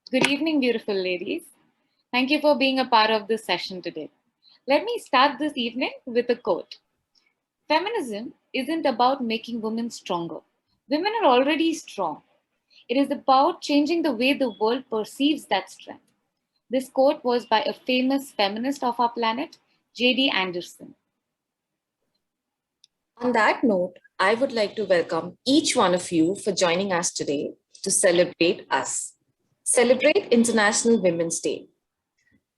Good evening, beautiful ladies. Thank you for being a part of this session today. Let me start this evening with a quote. Feminism isn't about making women stronger. Women are already strong. It is about changing the way the world perceives that strength. This quote was by a famous feminist of our planet, J.D. Anderson. On that note, I would like to welcome each one of you for joining us today to celebrate us. Celebrate International Women's Day.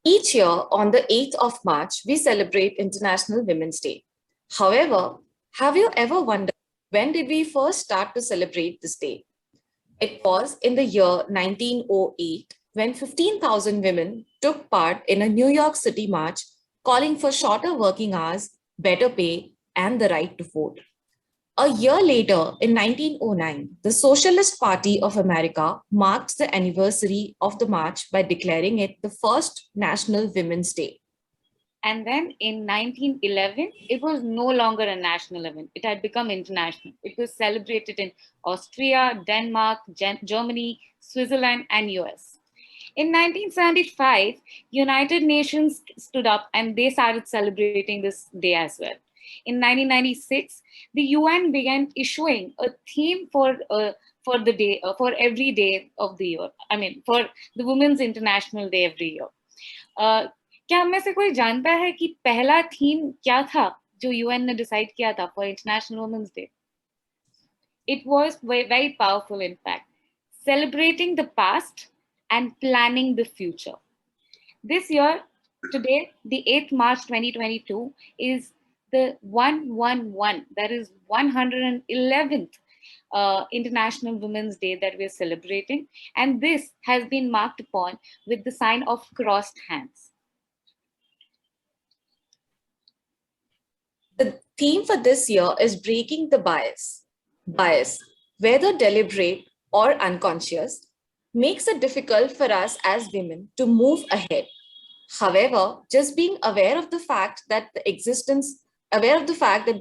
Each year on the 8th of March, we celebrate International Women's Day. However, have you ever wondered when did we first start to celebrate this day? It was in the year 1908 when 15,000 women took part in a New York City march calling for shorter working hours, better pay, and the right to vote. A year later, in 1909, the Socialist Party of America marked the anniversary of the march by declaring it the first National Women's Day. And then in 1911, it was no longer a national event. It had become international. It was celebrated in Austria, Denmark, Germany, Switzerland, and US. In 1975, United Nations stood up and they started celebrating this day as well. In 1996, the UN began issuing a theme for the day for every day of the year. I mean, for the Women's International Day every year. क्या हम में से कोई जानता है कि पहला theme क्या था जो यूएन ने डिसाइड किया था for international women's day? It was very powerful, in fact, celebrating the past and planning the future. This year, today, the 8th March 2022, is the 111, that is 111th International Women's Day that we're celebrating. And this has been marked upon with the sign of crossed hands. The theme for this year is breaking the bias. Bias, whether deliberate or unconscious, makes it difficult for us as women to move ahead. However, just being aware of the fact that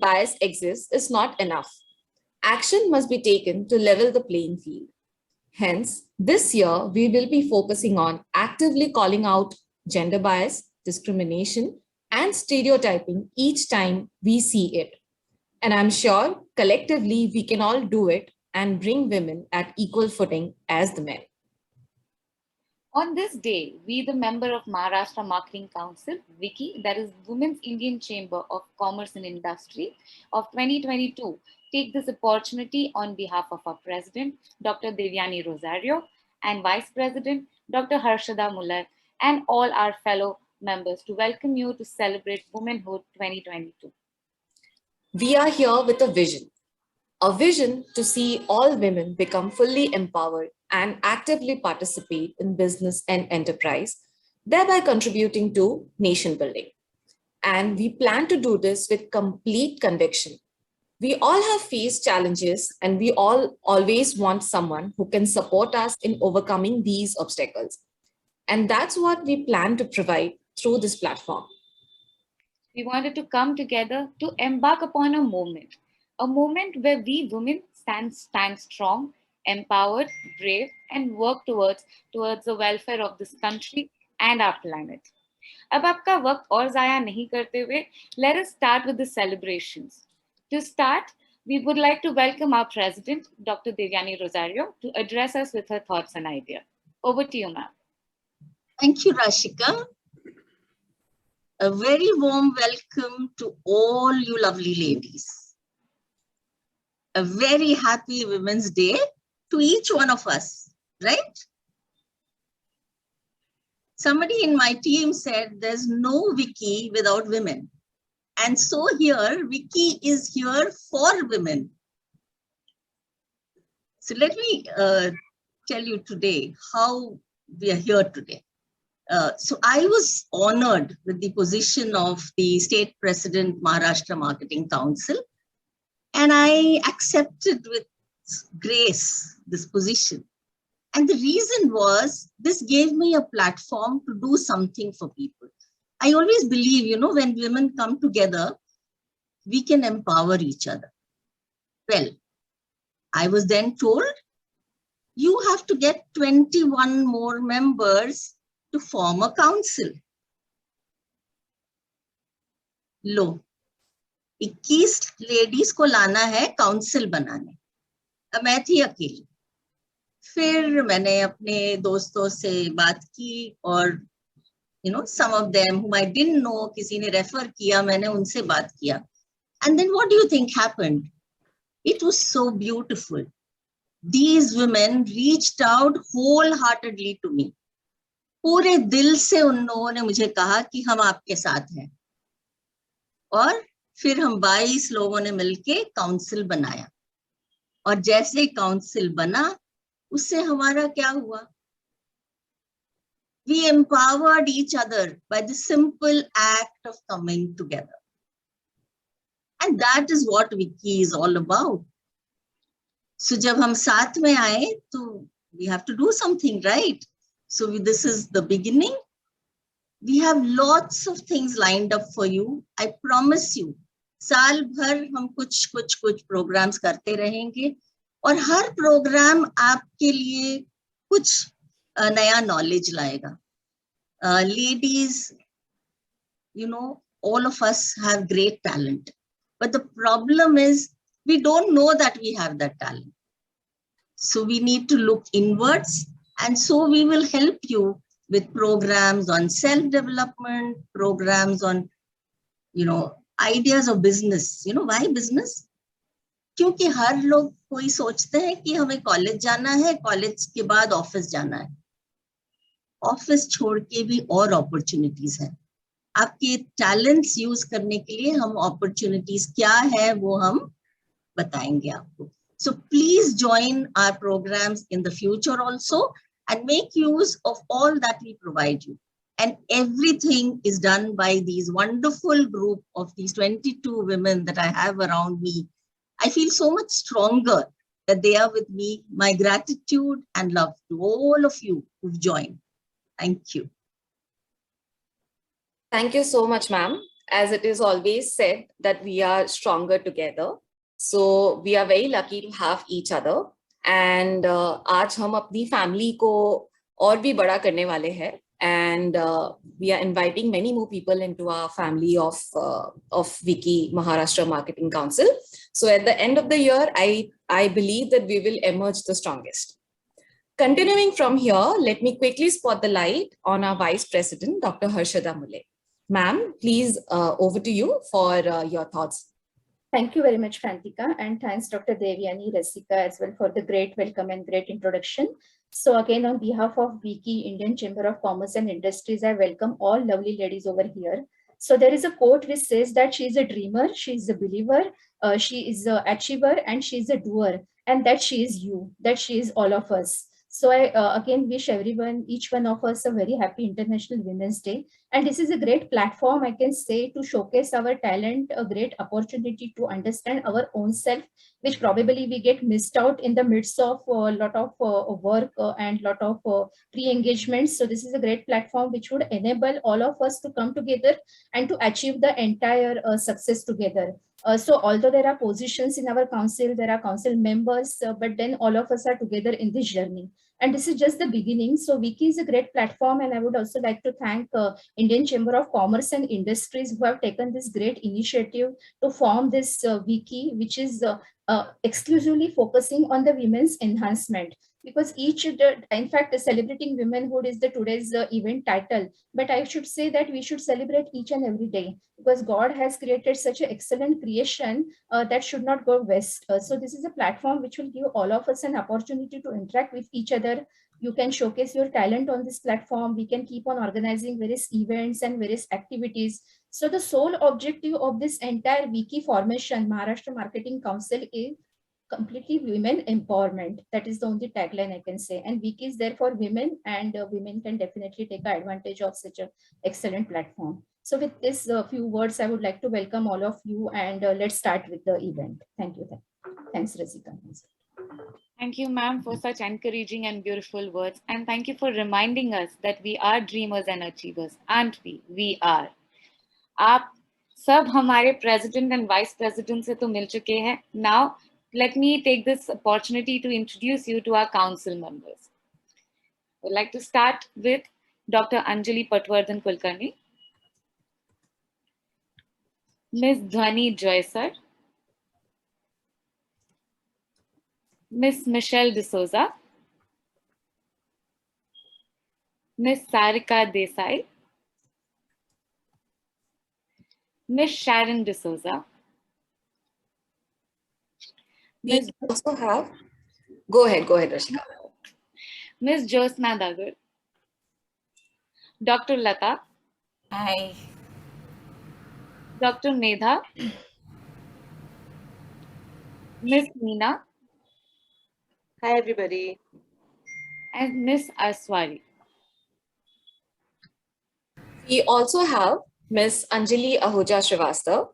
bias exists is not enough. Action must be taken to level the playing field. Hence, this year we will be focusing on actively calling out gender bias, discrimination, and stereotyping each time we see it. And I'm sure collectively we can all do it and bring women at equal footing as the men. On this day, we, the member of Maharashtra Marketing Council, WICI, that is Women's Indian Chamber of Commerce and Industry of 2022, take this opportunity on behalf of our President, Dr. Devyani Rosario, and Vice President, Dr. Harshada Mullar, and all our fellow members to welcome you to celebrate Womanhood 2022. We are here with a vision to see all women become fully empowered and actively participate in business and enterprise, thereby contributing to nation building. And we plan to do this with complete conviction. We all have faced challenges and we all always want someone who can support us in overcoming these obstacles. And that's what we plan to provide through this platform. We wanted to come together to embark upon a moment where we women stand strong, empowered, brave, and work towards the welfare of this country and our planet. अब आपका वक्त और ज़ाया नहीं करते हुए, let us start with the celebrations. To start, we would like to welcome our President, Dr. Devyani Rosario, to address us with her thoughts and ideas. Over to you, ma'am. Thank you, Rashika. A very warm welcome to all you lovely ladies. A very happy Women's Day to each one of us, right? Somebody in my team said there's no WICI without women. And so here, WICI is here for women. So let me tell you today how we are here today. So I was honored with the position of the State President, Maharashtra Marketing Council, and I accepted with grace this position. And the reason was, this gave me a platform to do something for people. I always believe, when women come together, we can empower each other. Well, I was then told, you have to get 21 more members to form a council. Low, 21 ladies को लाना है council बनाने. अब मैं थी अकेली. फिर मैंने अपने दोस्तों से बात की और some of them whom I didn't know, किसी ने रेफर किया, मैंने उनसे बात किया. And then what do you think happened? It was so beautiful. These women reached out wholeheartedly to me. पूरे दिल से उन लोगों ने मुझे कहा कि हम आपके साथ हैं. और फिर हम 22 लोगों ने मिलके काउंसिल बनाया. और जैसे काउंसिल बना, उससे हमारा क्या हुआ? We empowered each other by the simple act of coming together. And that is what Wiki is all about. So जब हम साथ में आए, तो we have to do something, right? So this is the beginning. We have lots of things lined up for you. I promise you. साल भर हम कुछ programs करते रहेंगे और हर program आपके लिए कुछ नया knowledge लाएगा. Ladies, all of us have great talent. But the problem is we don't know that we have that talent. So we need to look inwards. And so we will help you with programs on self-development, programs on, ideas of business. Why business? क्योंकि हर लोग कोई सोचते हैं कि हमें college जाना है, college के बाद ऑफिस जाना है. ऑफिस छोड़ के भी और अपॉर्चुनिटीज हैं. आपके टैलेंट्स यूज करने के लिए हम अपॉर्चुनिटीज क्या है वो हम बताएंगे आपको. So please join our programs in the future also and make use of all that we provide you. And everything is done by these wonderful group of these 22 women that I have around me. I feel so much stronger that they are with me. My gratitude and love to all of you who've joined. Thank you. Thank you so much, ma'am. As it is always said that we are stronger together. So we are very lucky to have each other. And आज हम अपनी family को और भी बड़ा करने वाले हैं. And we are inviting many more people into our family of Wiki Maharashtra Marketing Council. So at the end of the year, I believe that we will emerge the strongest. Continuing from here, let me quickly spot the light on our Vice President, Dr. Harshada Mulay. Ma'am, please over to you for your thoughts. Thank you very much, Frantika, and thanks Dr. Devyani Rasika as well for the great welcome and great introduction. So again, on behalf of Wiki Indian Chamber of Commerce and Industries, I welcome all lovely ladies over here. So there is a quote which says that she is a dreamer, she is a believer, she is an achiever, and she is a doer, and that she is you, that she is all of us. So I again wish everyone, each one of us, a very happy International Women's Day. And this is a great platform, I can say, to showcase our talent, a great opportunity to understand our own self, which probably we get missed out in the midst of a lot of work and lot of pre-engagements. So this is a great platform which would enable all of us to come together and to achieve the entire success together. So although there are positions in our council, there are council members, but then all of us are together in this journey. And this is just the beginning. So Wiki is a great platform. And I would also like to thank Indian Chamber of Commerce and Industries who have taken this great initiative to form this Wiki, which is exclusively focusing on the women's enhancement. Because in fact, celebrating womenhood is today's event title. But I should say that we should celebrate each and every day, because God has created such an excellent creation that should not go waste. So this is a platform which will give all of us an opportunity to interact with each other. You can showcase your talent on this platform. We can keep on organizing various events and various activities. So the sole objective of this entire Wiki formation, Maharashtra Marketing Council, is completely women empowerment. That is the only tagline I can say. And Wiki is there for women, and women can definitely take advantage of such an excellent platform. So with this few words, I would like to welcome all of you, and let's start with the event. Thank you. Thanks, Rasika. Thank you, ma'am, for such encouraging and beautiful words. And thank you for reminding us that we are dreamers and achievers, aren't we? We are. आप सब हमारे president and vice president से तो मिल चुके हैं. Now let me take this opportunity to introduce you to our council members. I'd like to start with Dr. Anjali Patwardhan Kulkarni, Ms. Dhwani Joysar, Ms. Michelle D'Souza, Ms. Sarika Desai, Ms. Sharon D'Souza, We also have, go ahead, Rashika. Ms. Josna Dagar, Dr. Lata, Hi. Dr. Medha, Ms. Meena, Hi, everybody. and Ms. Aswari. We also have Ms. Anjali Ahuja Srivastav,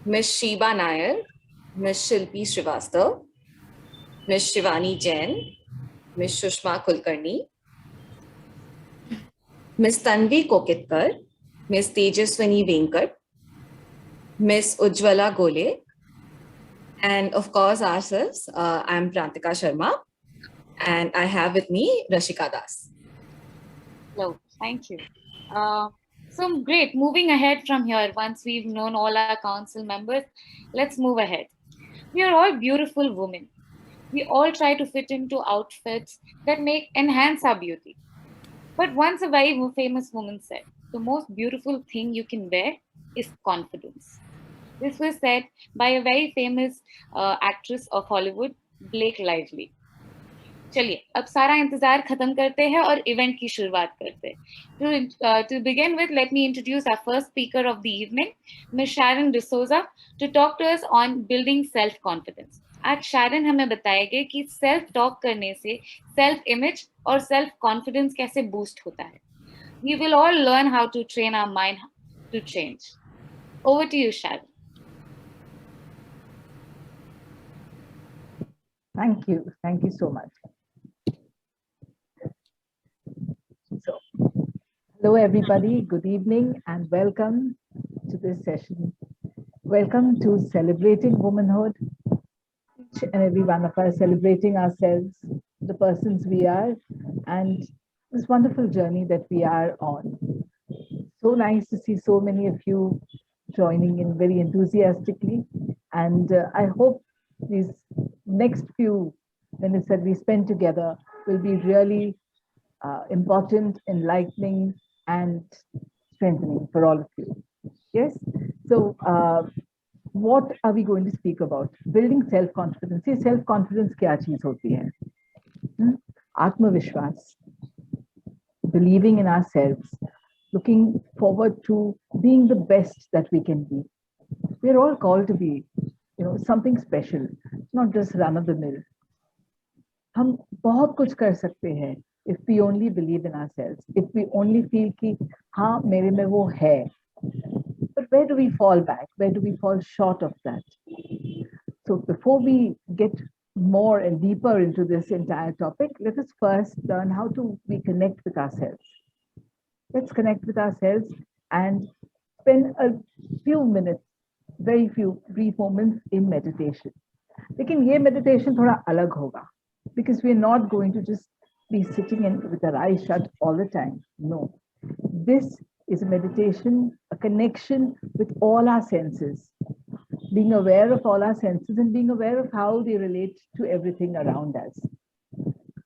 Ms. Shiba Nair, Ms. Shilpi Srivastav, Ms. Shivani Jain, Ms. Shushma Kulkarni, Ms. Tanvi Kokitkar, Ms. Tejaswani Venkat, Ms. Ujjwala Gole, and of course ourselves, I'm Prantika Sharma, and I have with me Rashika Das. Hello, thank you. So great, moving ahead from here, once we've known all our council members, let's move ahead. We are all beautiful women. We all try to fit into outfits that enhance our beauty. But once a very famous woman said, the most beautiful thing you can wear is confidence. This was said by a very famous actress of Hollywood, Blake Lively. चलिए अब सारा इंतजार खत्म करते हैं और event की शुरुआत करते हैं. To begin with, let me introduce our first speaker of the evening, Ms. Sharon D'Souza, to talk to us on building self-confidence. आज Sharon हमें बताएंगे कि self talk करने से self image और self confidence कैसे boost होता है. We will all learn how to train our mind to change. Over to you, Sharon. Thank you so much. So, hello everybody, good evening and welcome to this session. Welcome to Celebrating Womanhood. Each and every one of us celebrating ourselves, the persons we are, and this wonderful journey that we are on. So nice to see so many of you joining in very enthusiastically, and I hope these next few minutes that we spend together will be really important, enlightening, and strengthening for all of you. Yes, so what are we going to speak about? Building self-confidence. See, self-confidence क्या चीज होती है? आत्मविश्वास, believing in ourselves, looking forward to being the best that we can be. We're all called to be, something special, not just run of the mill. हम बहुत कुछ कर सकते हैं if we only believe in ourselves, if we only feel कि हाँ मेरे में वो है. But where do we fall back? Where do we fall short of that? So before we get more and deeper into this entire topic, let us first learn how to reconnect with ourselves. Let's connect with ourselves and spend a few minutes, very few brief moments in meditation. लेकिन ये meditation थोड़ा अलग होगा, because we're not going to just be sitting in with our eyes shut all the time. No, this is a meditation, a connection with all our senses, being aware of all our senses and being aware of how they relate to everything around us.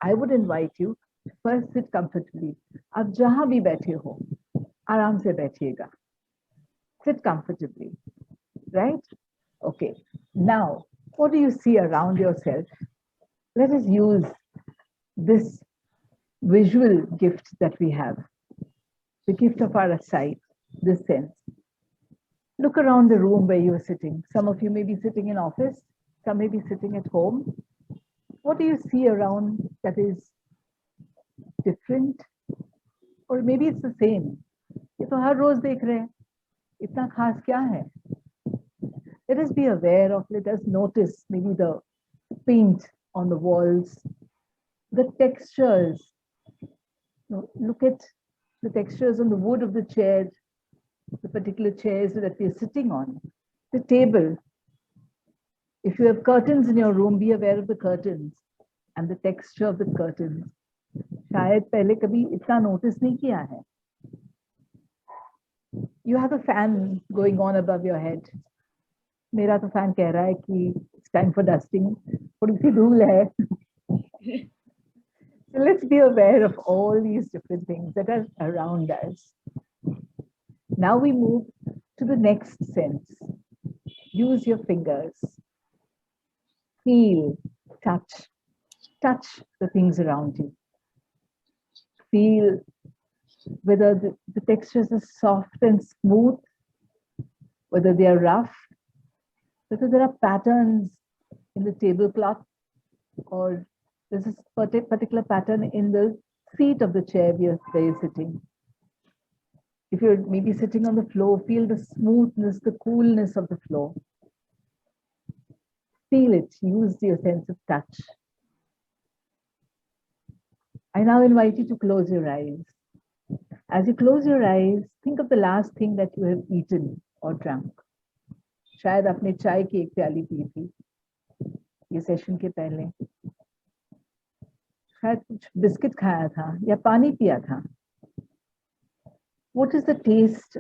I would invite you to first sit comfortably. आप जहाँ भी बैठे हो, आराम से बैठिएगा. Sit comfortably, right? Okay. Now, what do you see around yourself? Let us use this visual gift that we have, the gift of our sight, this sense. Look around the room where you are sitting. Some of you may be sitting in office, some may be sitting at home. What do you see around that is different? Or maybe it's the same. ये तो हर रोज देख रहे हैं. इतना खास क्या है? Let us be aware of, let us notice maybe the paint on the walls, the textures. Look at the textures on the wood of the chair, the particular chairs that we're sitting on, the table. If you have curtains in your room, be aware of the curtains and the texture of the curtains. शायद पहले कभी इतना notice नहीं किया है. You have a fan going on above your head. मेरा तो fan कह रहा है कि it's time for dusting. थोड़ी सी धूल है. So let's be aware of all these different things that are around us. Now we move to the next sense. Use your fingers. Feel, touch the things around you. Feel whether the textures are soft and smooth, whether they are rough, whether there are patterns in the tablecloth, or there's a particular pattern in the seat of the chair where you're sitting. If you're maybe sitting on the floor, feel the smoothness, the coolness of the floor. Feel it, use your sense of touch. I now invite you to close your eyes. As you close your eyes, think of the last thing that you have eaten or drunk. शायद आपने चाय की एक प्याली P थी ये session के पहले, शायद कुछ बिस्किट खाया था या पानी पिया था. What is the taste?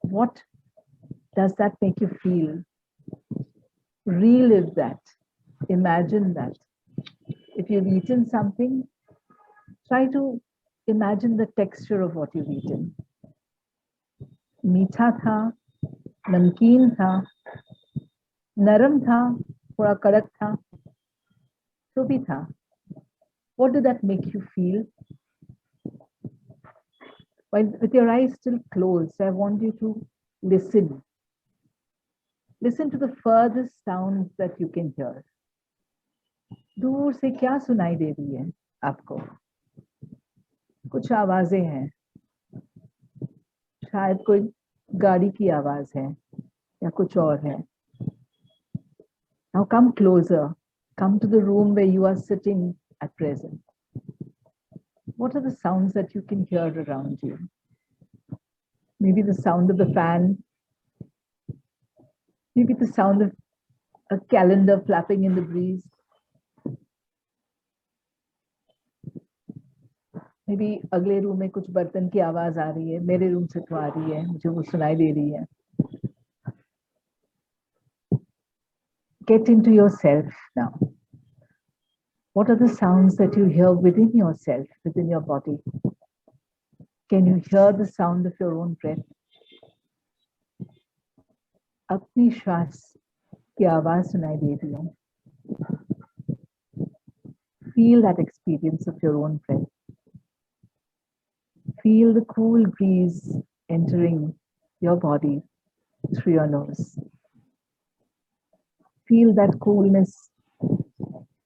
What does that make you feel? Relive that. Imagine that. If you've eaten something, try to imagine the texture of what you've eaten. मीठा था, नमकीन था, नरम था, थोड़ा कड़क था, जो भी था. What did that make you feel? While with your eyes still closed, I want you to listen. Listen to the furthest sounds that you can hear. दूर से क्या सुनाई दे रही है आपको? कुछ आवाजें हैं. शायद कोई गाड़ी की आवाज है या कुछ और है. Now come closer. Come to the room where you are sitting at present. What are the sounds that you can hear around you? Maybe the sound of the fan. Maybe the sound of a calendar flapping in the breeze. Maybe अगले room में कुछ बर्तन की आवाज आ रही है. मेरे room से तो आ रही है, मुझे वो सुनाई दे रही है. Get into yourself now. What are the sounds that you hear within yourself, within your body? Can you hear the sound of your own breath? अपनी श्वास की आवाज सुनाई दे रही है. Feel that experience of your own breath. Feel the cool breeze entering your body through your nose. Feel that coolness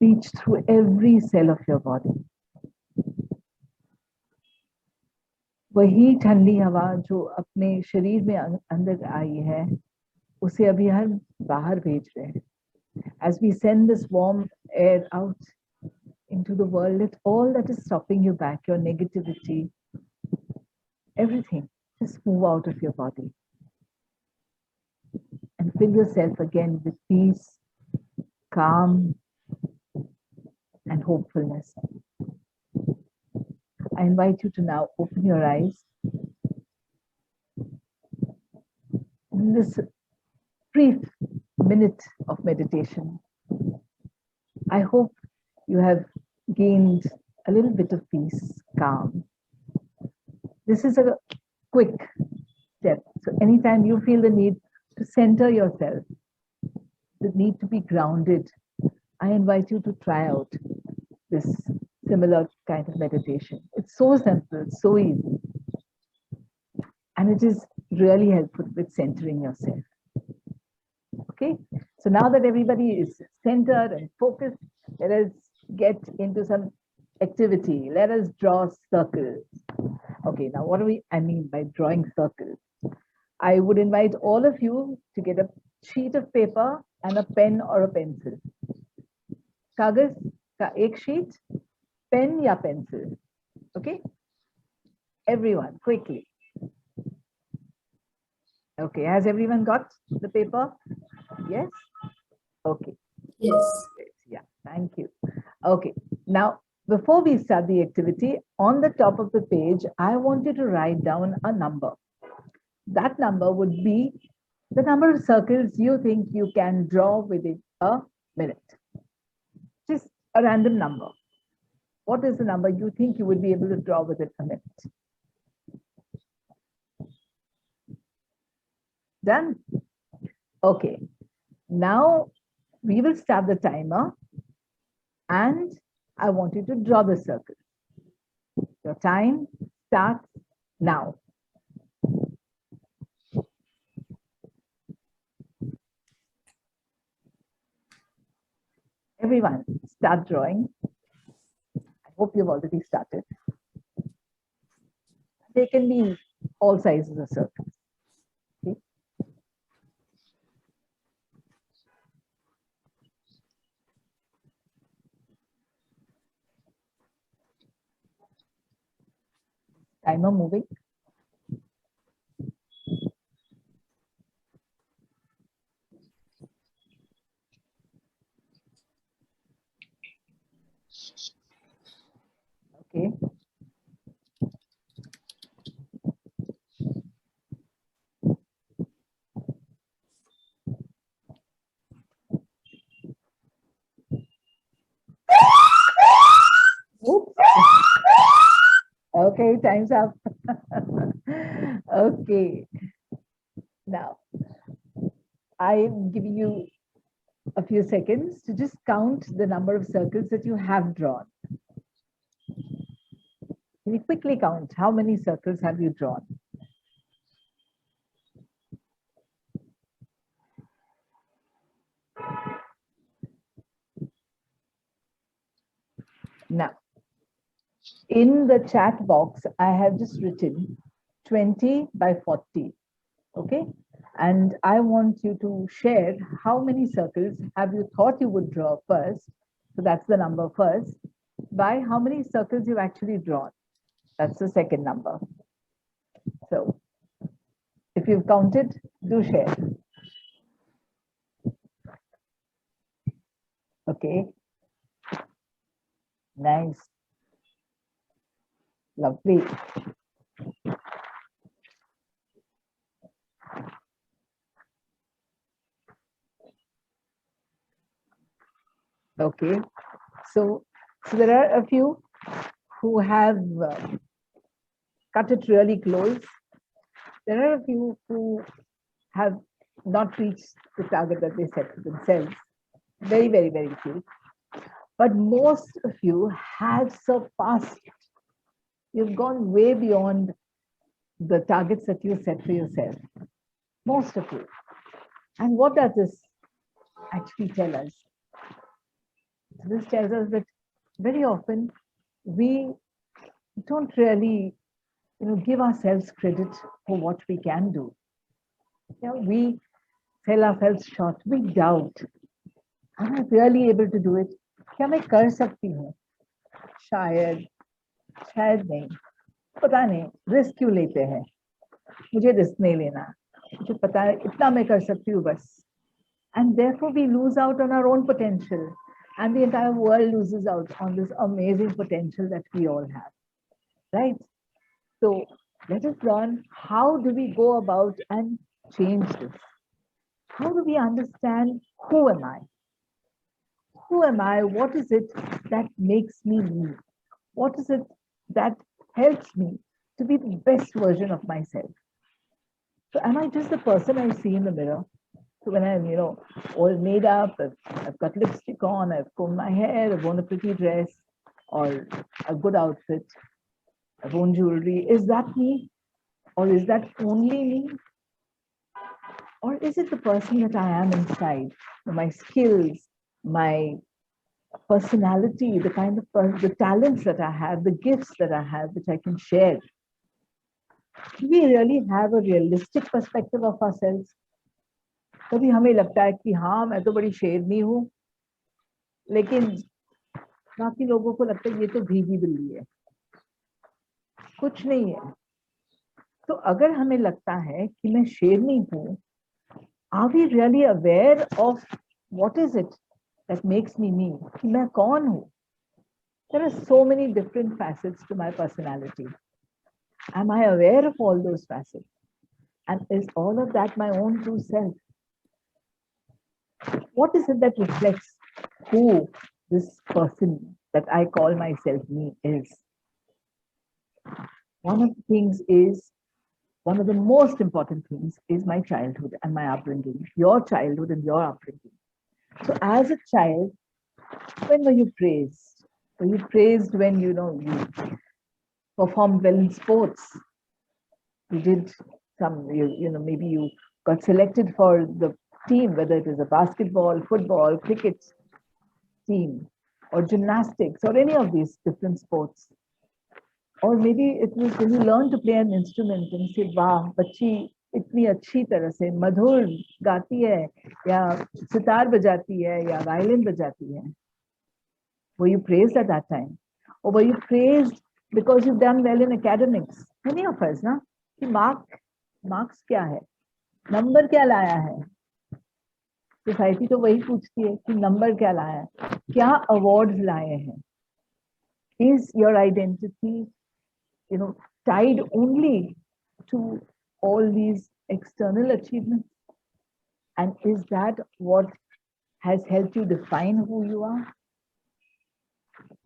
reach through every cell of your body. वही ठंडी हवा जो अपने शरीर में अंदर आई है, उसे अभी हम बाहर भेज रहे हैं. As we send this warm air out into the world, let all that is stopping you back, your negativity, everything, just move out of your body. And fill yourself again with peace, calm, and hopefulness. I invite you to now open your eyes. In this brief minute of meditation, I hope you have gained a little bit of peace, calm. This is a quick step. So anytime you feel the need to center yourself, the need to be grounded, I invite you to try out this similar kind of meditation. It's so simple, so easy. And it is really helpful with centering yourself. Okay, so now that everybody is centered and focused, let us get into some activity. Let us draw circles. Okay, now what do I mean by drawing circles? I would invite all of you to get a sheet of paper and a pen or a pencil. कागज का एक sheet, pen या pencil. Okay, everyone quickly. Okay, has everyone got the paper? Yes. Okay. Yes. Yeah, thank you. Okay, now before we start the activity, on the top of the page, I want you to write down a number. That number would be the number of circles you think you can draw within a minute. Just a random number. What is the number you think you would be able to draw within a minute? Done? Okay. Now we will start the timer and I want you to draw the circle. Your time starts now. Everyone, start drawing. I hope you've already started. They can be all sizes of circles. Okay. Timer moving. Okay. Oops. Okay, time's up. Okay. Now, I'm giving you a few seconds to just count the number of circles that you have drawn. Can you quickly count how many circles have you drawn? Now, in the chat box, I have just written 20 by 40. Okay. And I want you to share how many circles have you thought you would draw first. So that's the number first. By how many circles you've actually drawn. That's the second number. So if you've counted, do share. Okay. Nice. Lovely. Okay. So there are a few who have cut it really close. There are a few who have not reached the target that they set for themselves. Very, very, very few. But most of you have surpassed it. You've gone way beyond the targets that you set for yourself. Most of you. And what does this actually tell us? This tells us that very often we don't really, give ourselves credit for what we can do. We sell ourselves short. We doubt. Am I really able to do it? क्या मैं कर सकती हूँ? शायद नहीं, पता नहीं, risk क्यों लेते हैं? मुझे रिस्क नहीं लेना, मुझे पता है इतना मैं कर सकती हूँ बस. And therefore we lose out on our own potential, and the entire world loses out on this amazing potential that we all have, right? So let us learn, how do we go about and change this? How do we understand, who am I? Who am I? What is it that makes me me? What is it that helps me to be the best version of myself? So am I just the person I see in the mirror? So when I'm, all made up, I've got lipstick on, I've combed my hair, I've worn a pretty dress or a good outfit, I've worn jewelry, is that me? Or is that only me? Or is it the person that I am inside? My skills, my personality, the kind of the talents that I have, the gifts that I have, which I can share. Do we really have a realistic perspective of ourselves? कभी हमें लगता है कि हाँ मैं तो बड़ी शेरनी हूँ, लेकिन बाकी लोगों को लगता है ये तो भीगी बिल्ली है, कुछ नहीं है. तो अगर हमें लगता है कि मैं शेरनी हूँ, are we really aware of what is it that makes me me? कि मैं कौन हूँ? There are so many different facets to my personality. Am I aware of all those facets? And is all of that my own true self? What is it that reflects who this person that I call myself me is? One of the things is, one of the most important things is my childhood and my upbringing, your childhood and your upbringing. So as a child, when were you praised? Were you praised when you performed well in sports? You did some, maybe you got selected for the team, whether it is a basketball, football, cricket team, or gymnastics, or any of these different sports. Or maybe it was when you learn to play an instrument and say, wow, बच्ची इतनी अच्छी तरह से मधुर गाती है, या सितार बजाती है, या violin बजाती है. Were you praised at that time? Or were you praised because you've done well in academics? Many of us, ना, कि marks क्या है, number क्या लाया है? सोसाइटी तो वही पूछती है कि नंबर क्या लाया है, क्या अवार्ड्स लाए हैं. Is your identity, tied only to all these external achievements? And is that what has helped you define who you are?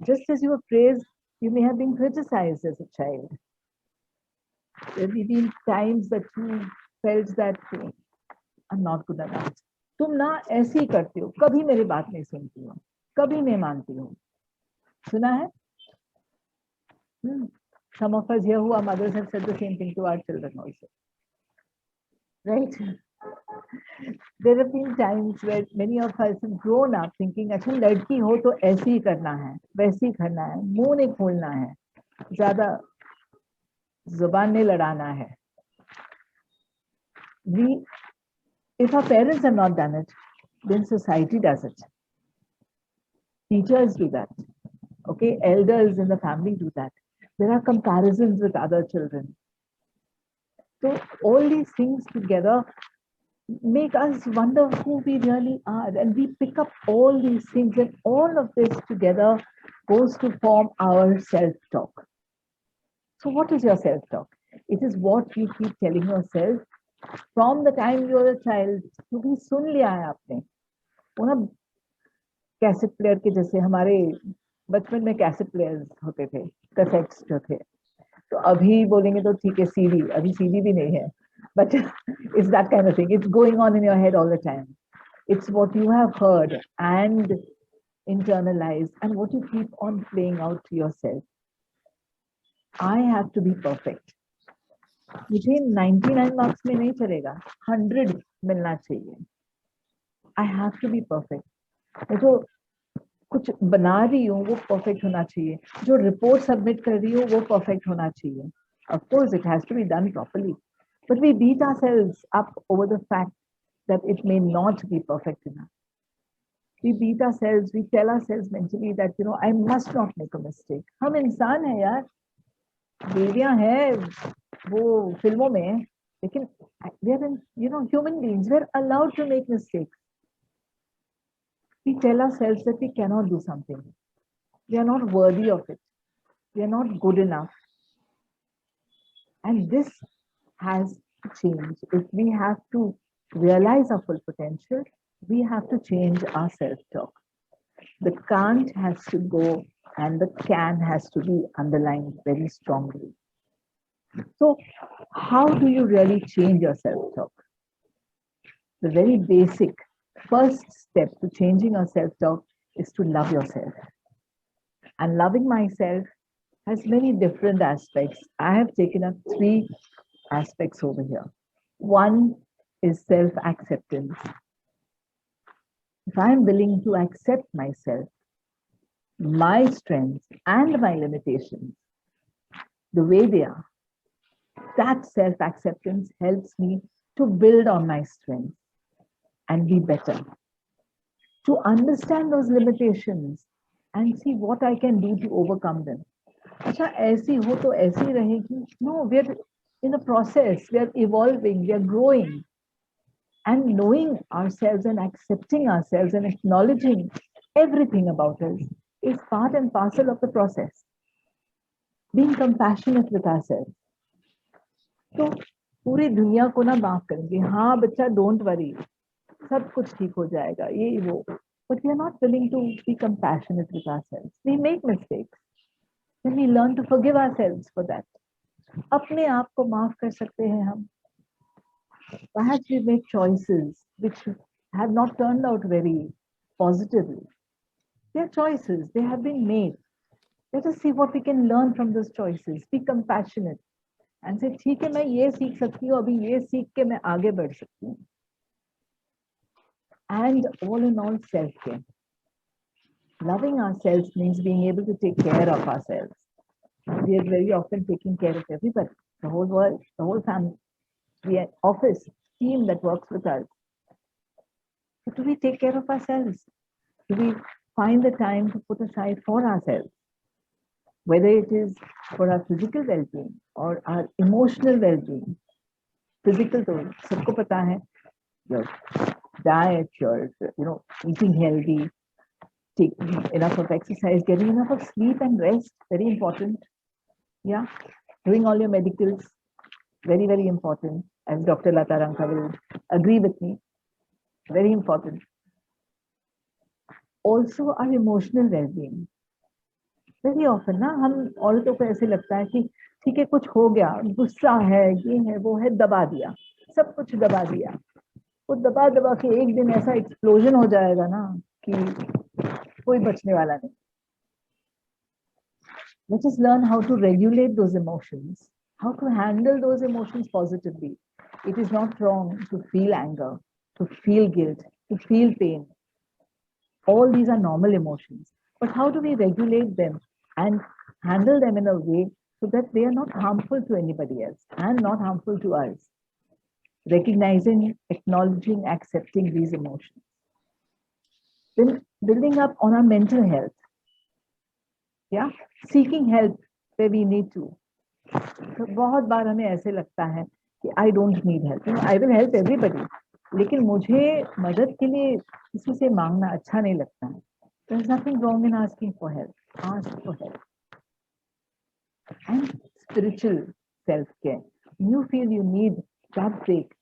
Just as you were praised, you may have been criticized as a child. There may be times that you felt that I'm not good enough. तुम ना ऐसे ही करते हो, कभी मेरी बात नहीं सुनती हो, कभी नहीं मानती हो. सुना है? Some of us here who are mothers have said the same thing to our children also. Right? There have been times where many of us have grown up thinking, अच्छा लड़की हो तो ऐसे ही करना है, वैसे ही करना है, मुंह नहीं खोलना है, ज़्यादा जुबान नहीं लड़ाना है. If our parents have not done it, then society does it. Teachers do that. Okay, elders in the family do that. There are comparisons with other children. So all these things together make us wonder who we really are. And we pick up all these things, and all of this together goes to form our self-talk. So what is your self-talk? It is what you keep telling yourself from the time you're a child. क्योंकि सुन लिया है आपने, वो ना cassette player के जैसे हमारे बचपन में कैसेट प्लेयर्स होते थे, कैसेट्स जो थे. तो अभी बोलेंगे तो ठीक है सीडी, अभी सीडी भी नहीं है, but it's that kind of thing. It's going on in your head all the time. It's what you have heard and internalized and what you keep on playing out to yourself. I have to be perfect. मुझे 99 marks में नहीं चलेगा, 100 मिलना चाहिए. I have to be perfect. मैं जो कुछ बना रही हूँ वो परफेक्ट होना चाहिए, जो रिपोर्ट सबमिट कर रही हूँ वो परफेक्ट होना चाहिए. Of course, it has to be done properly, but we beat ourselves up over the fact that it may not be perfect enough. We beat ourselves, we tell ourselves mentally that, I must not make a mistake. हम इंसान हैं यार, देवियां हैं वो फिल्मों में, लेकिन we are human beings. We are allowed to make mistakes. We tell ourselves that we cannot do something. We are not worthy of it. We are not good enough. And this has to change. If we have to realize our full potential, we have to change our self-talk. The can't has to go and the can has to be underlined very strongly. So how do you really change your self-talk? The very basic first step to changing your self-talk is to love yourself. And loving myself has many different aspects. I have taken up 3 aspects over here. One is self-acceptance. If I'm willing to accept myself, my strengths and my limitations, the way they are, that self-acceptance helps me to build on my strengths and be better. To understand those limitations and see what I can do to overcome them. अच्छा ऐसी हो तो ऐसी रहेगी? No, we are in a process. We are evolving. We are growing. And knowing ourselves and accepting ourselves and acknowledging everything about us is part and parcel of the process. Being compassionate with ourselves. तो पूरी दुनिया को ना माफ करेंगे, हाँ बच्चा don't worry, सब कुछ ठीक हो जाएगा, ये वो. But we are not willing to be compassionate with ourselves. We make mistakes. Then we learn to forgive ourselves for that. अपने आप को माफ कर सकते हैं हम. Perhaps we make choices which have not turned out very positively. They are choices, they have been made. Let us see what we can learn from those choices. Be compassionate and say, ठीक है, मैं ये सीख सकती हूँ, अभी ये सीख के मैं आगे बढ़ सकती हूँ. And all in all, self-care. Loving ourselves means being able to take care of ourselves. We are very often taking care of everybody, the whole world, the whole family, the office team that works with us. But do we take care of ourselves? Do we find the time to put aside for ourselves? Whether it is for our physical well-being or our emotional well-being. Physical, though, sabko pata hai, your diet, your eating healthy, taking enough of exercise, getting enough of sleep and rest, very important. Yeah, doing all your medicals, very, very important. As Dr. Lata Ranka will agree with me, very important. Also, our emotional well-being. Very often ना हम औरतों को ऐसे लगता है कि ठीक है, कुछ हो गया, गुस्सा है, ये है, वो है, दबा दिया, सब कुछ दबा दिया. वो दबा दबा के एक दिन ऐसा एक्सप्लोजन हो जाएगा ना कि कोई बचने वाला नहीं. Let us learn how to regulate those emotions, how to handle those emotions positively. It is not wrong to feel anger, to feel guilt, to feel pain. All these are normal emotions. But how do we regulate them and handle them in a way so that they are not harmful to anybody else and not harmful to us? Recognizing, acknowledging, accepting these emotions. Then building up on our mental health. Yeah, seeking help where we need to. तो बहुत बार हमें ऐसे लगता है कि I don't need help. I will help everybody. लेकिन मुझे मदद के लिए किसी से मांगना अच्छा नहीं लगता है. There's nothing wrong in asking for help. Ask for help. And spiritual self-care. When you feel you need that break,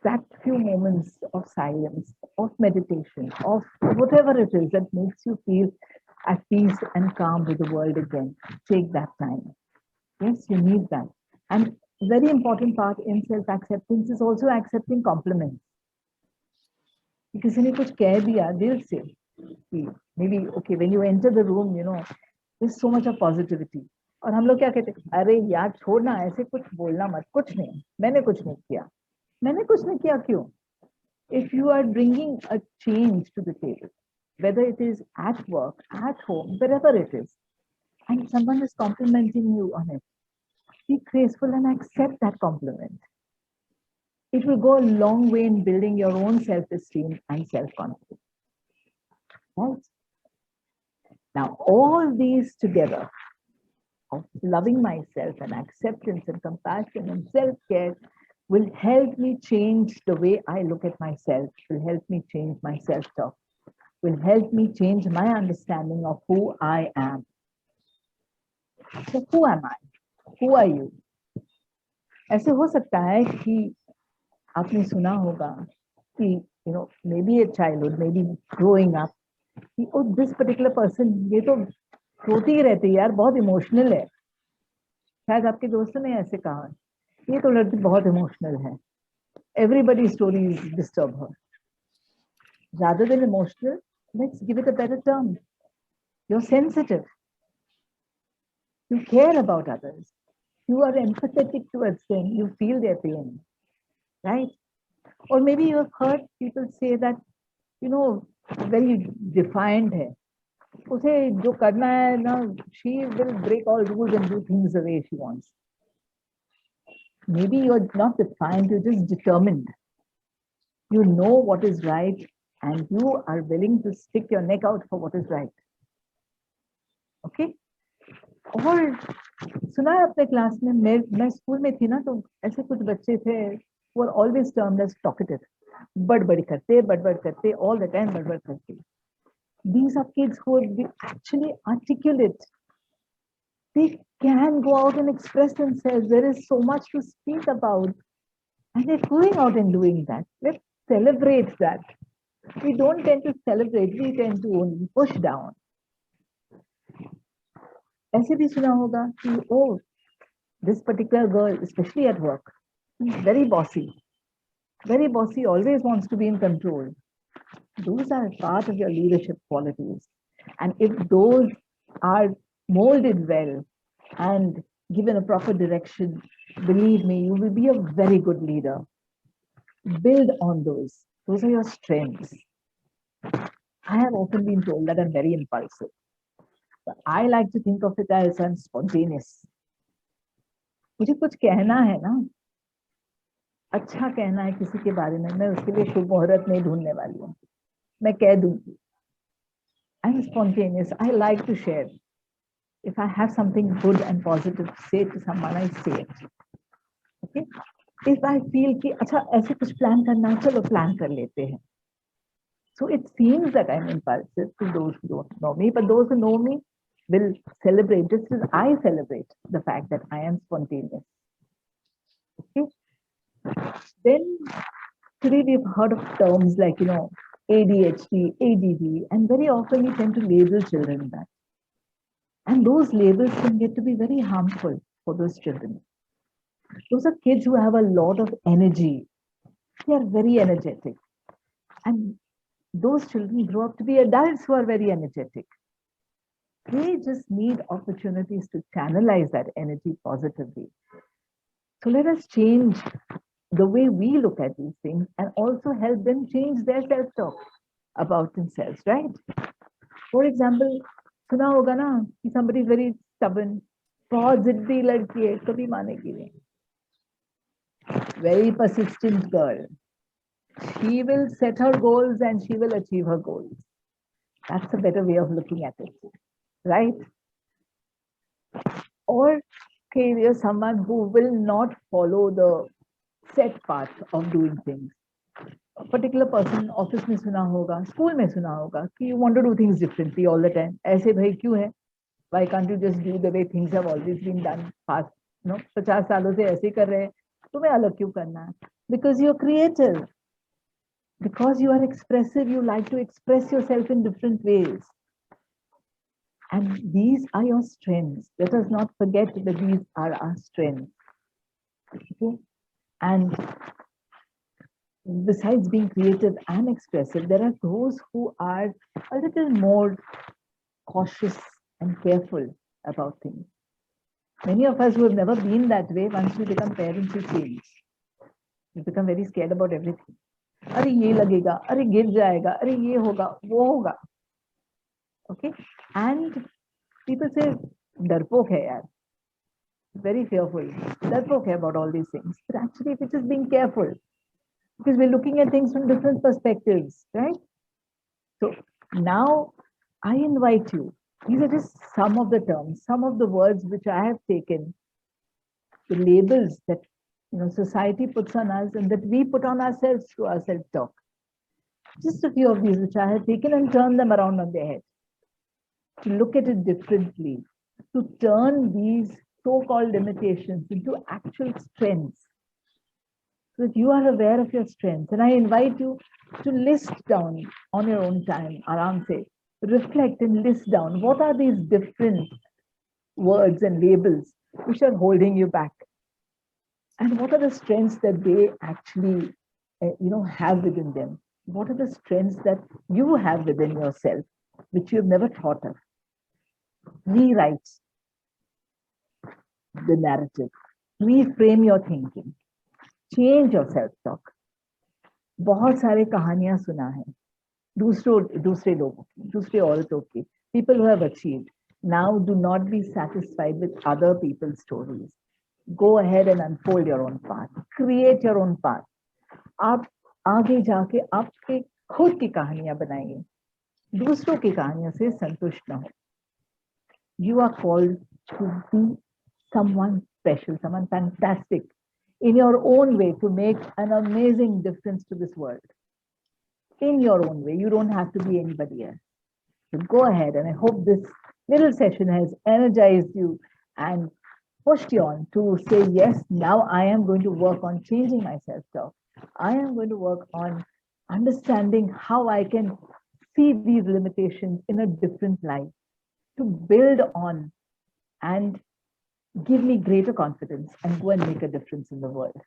that few moments of silence, of meditation, of whatever it is that makes you feel at peace and calm with the world again, take that time. Yes, you need that. And very important part in self-acceptance is also accepting compliments. किसी ने कुछ कह दिया दिल से, maybe okay, when you enter the room, there's so much of positivity. और हम लोग क्या कहते हैं, अरे यार छोड़ना, ऐसे कुछ बोलना मत, कुछ नहीं, मैंने कुछ नहीं किया. मैंने कुछ नहीं किया क्यों? If you are bringing a change to the table, whether it is at work, at home, wherever it is, and someone is complimenting you on it, be graceful and accept that compliment. It will go a long way in building your own self-esteem and self-confidence. Right? Now, all these together, of loving myself and acceptance and compassion and self-care, will help me change the way I look at myself, will help me change my self-talk, will help me change my understanding of who I am. So who am I? Who are you? ऐसे हो सकता है कि आपने सुना होगा कि maybe a childhood, maybe growing up, कि oh, this particular person, ये तो रोती ही रहती है यार, बहुत इमोशनल है. शायद आपके दोस्तों ने ऐसे कहा, ये तो लड़की बहुत इमोशनल है. Everybody's stories disturb her. Rather than emotional, let's give it a better term. You're sensitive. You care about others. You are empathetic towards them. You feel their pain, right? Or maybe you have heard people say that, very defiant है. उसे जो करना है ना, she will break all rules and do things the way she wants. Maybe you're not defiant, you're just determined. You know what is right and you are willing to stick your neck out for what is right. Okay? और सुना है अपने class में, मैं school में थी ना, तो ऐसे कुछ बच्चे थे who were always termed as talkative. बड़बड़ करते all the time बड़बड़ करते. These are kids who are actually articulate. They can go out and express themselves. There is so much to speak about. And they're going out and doing that. Let's celebrate that. We don't tend to celebrate, we tend to only push down. ऐसे भी सुना होगा कि oh, this particular girl, especially at work, is very bossy, always wants to be in control. Those are part of your leadership qualities. And if those are molded well and given a proper direction, believe me, you will be a very good leader. Build on those. Those are your strengths. I have often been told that I'm very impulsive. But I like to think of it as I'm spontaneous. मुझे कुछ कहना है ना, अच्छा कहना है किसी के बारे में, मैं उसके लिए शुभ मुहूर्त नहीं ढूंढने वाली हूँ, मैं कह दूंगी. I'm spontaneous. I like to share. If I have something good and positive to say to someone, I say it. Okay? If I feel कि अच्छा ऐसे कुछ plan करना है, चलो plan कर लेते हैं. So it seems that I'm impulsive to those who don't know me, but those who know me will celebrate just as I celebrate the fact that I am spontaneous. Okay? Then today we've heard of terms like, ADHD, ADD, and very often we tend to label children that. And those labels can get to be very harmful for those children. Those are kids who have a lot of energy. They are very energetic. And those children grow up to be adults who are very energetic. They just need opportunities to channelize that energy positively. So let us change the way we look at these things and also help them change their self-talk about themselves, right? For example, सुना होगा ना कि somebody is very stubborn, बहुत जिद्दी लड़की है, कभी मानेगी नहीं. Very persistent girl. She will set her goals and she will achieve her goals. That's a better way of looking at it, right? Or okay, you're someone who will not follow the set path of doing things. A particular person, office में सुना होगा, school में सुना होगा कि you want to do things differently all the time. ऐसे भाई क्यों है? Why can't you just do the way things have always been done past? 50 सालों से ऐसे कर रहे हैं, तुम्हें अलग क्यों करना है? Because you're creative. Because you are expressive, you like to express yourself in different ways. And these are your strengths. Let us not forget that these are our strengths. Okay? And besides being creative and expressive, there are those who are a little more cautious and careful about things. Many of us who have never been that way, once we become parents, we change. We become very scared about everything. अरे ये लगेगा, अरे गिर जाएगा, अरे ये होगा, वो होगा. Okay? And people say, डरपोक है यार. Very fearful. डरपोक है about all these things. But actually, we're just being careful. Because we're looking at things from different perspectives, right? So now I invite you. These are just some of the terms, some of the words which I have taken, the labels that society puts on us and that we put on ourselves through our self-talk. Just a few of these which I have taken and turned them around on their head. To look at it differently, to turn these so-called limitations into actual strengths, so that you are aware of your strengths. And I invite you to list down on your own time, aram se, reflect and list down what are these different words and labels which are holding you back. And what are the strengths that they actually have within them? What are the strengths that you have within yourself, which you've never thought of? Rewrite the narrative, reframe your thinking, change your self-talk. बहुत सारे कहानियां सुना है दूसरे लोगों की, दूसरे औरतों की, people who have achieved. Now do not be satisfied with other people's stories. Go ahead and unfold your own path. Create your own path. आप आगे जाके आपके खुद की कहानियां बनाइए, दूसरों की कहानियों से संतुष्ट न हो. You are called to be someone special, someone fantastic in your own way to make an amazing difference to this world. In your own way. You don't have to be anybody else. So go ahead, and I hope this little session has energized you and pushed you on to say, yes, now I am going to work on changing my self-talk. I am going to work on understanding how I can see these limitations in a different light, to build on and give me greater confidence and go and make a difference in the world.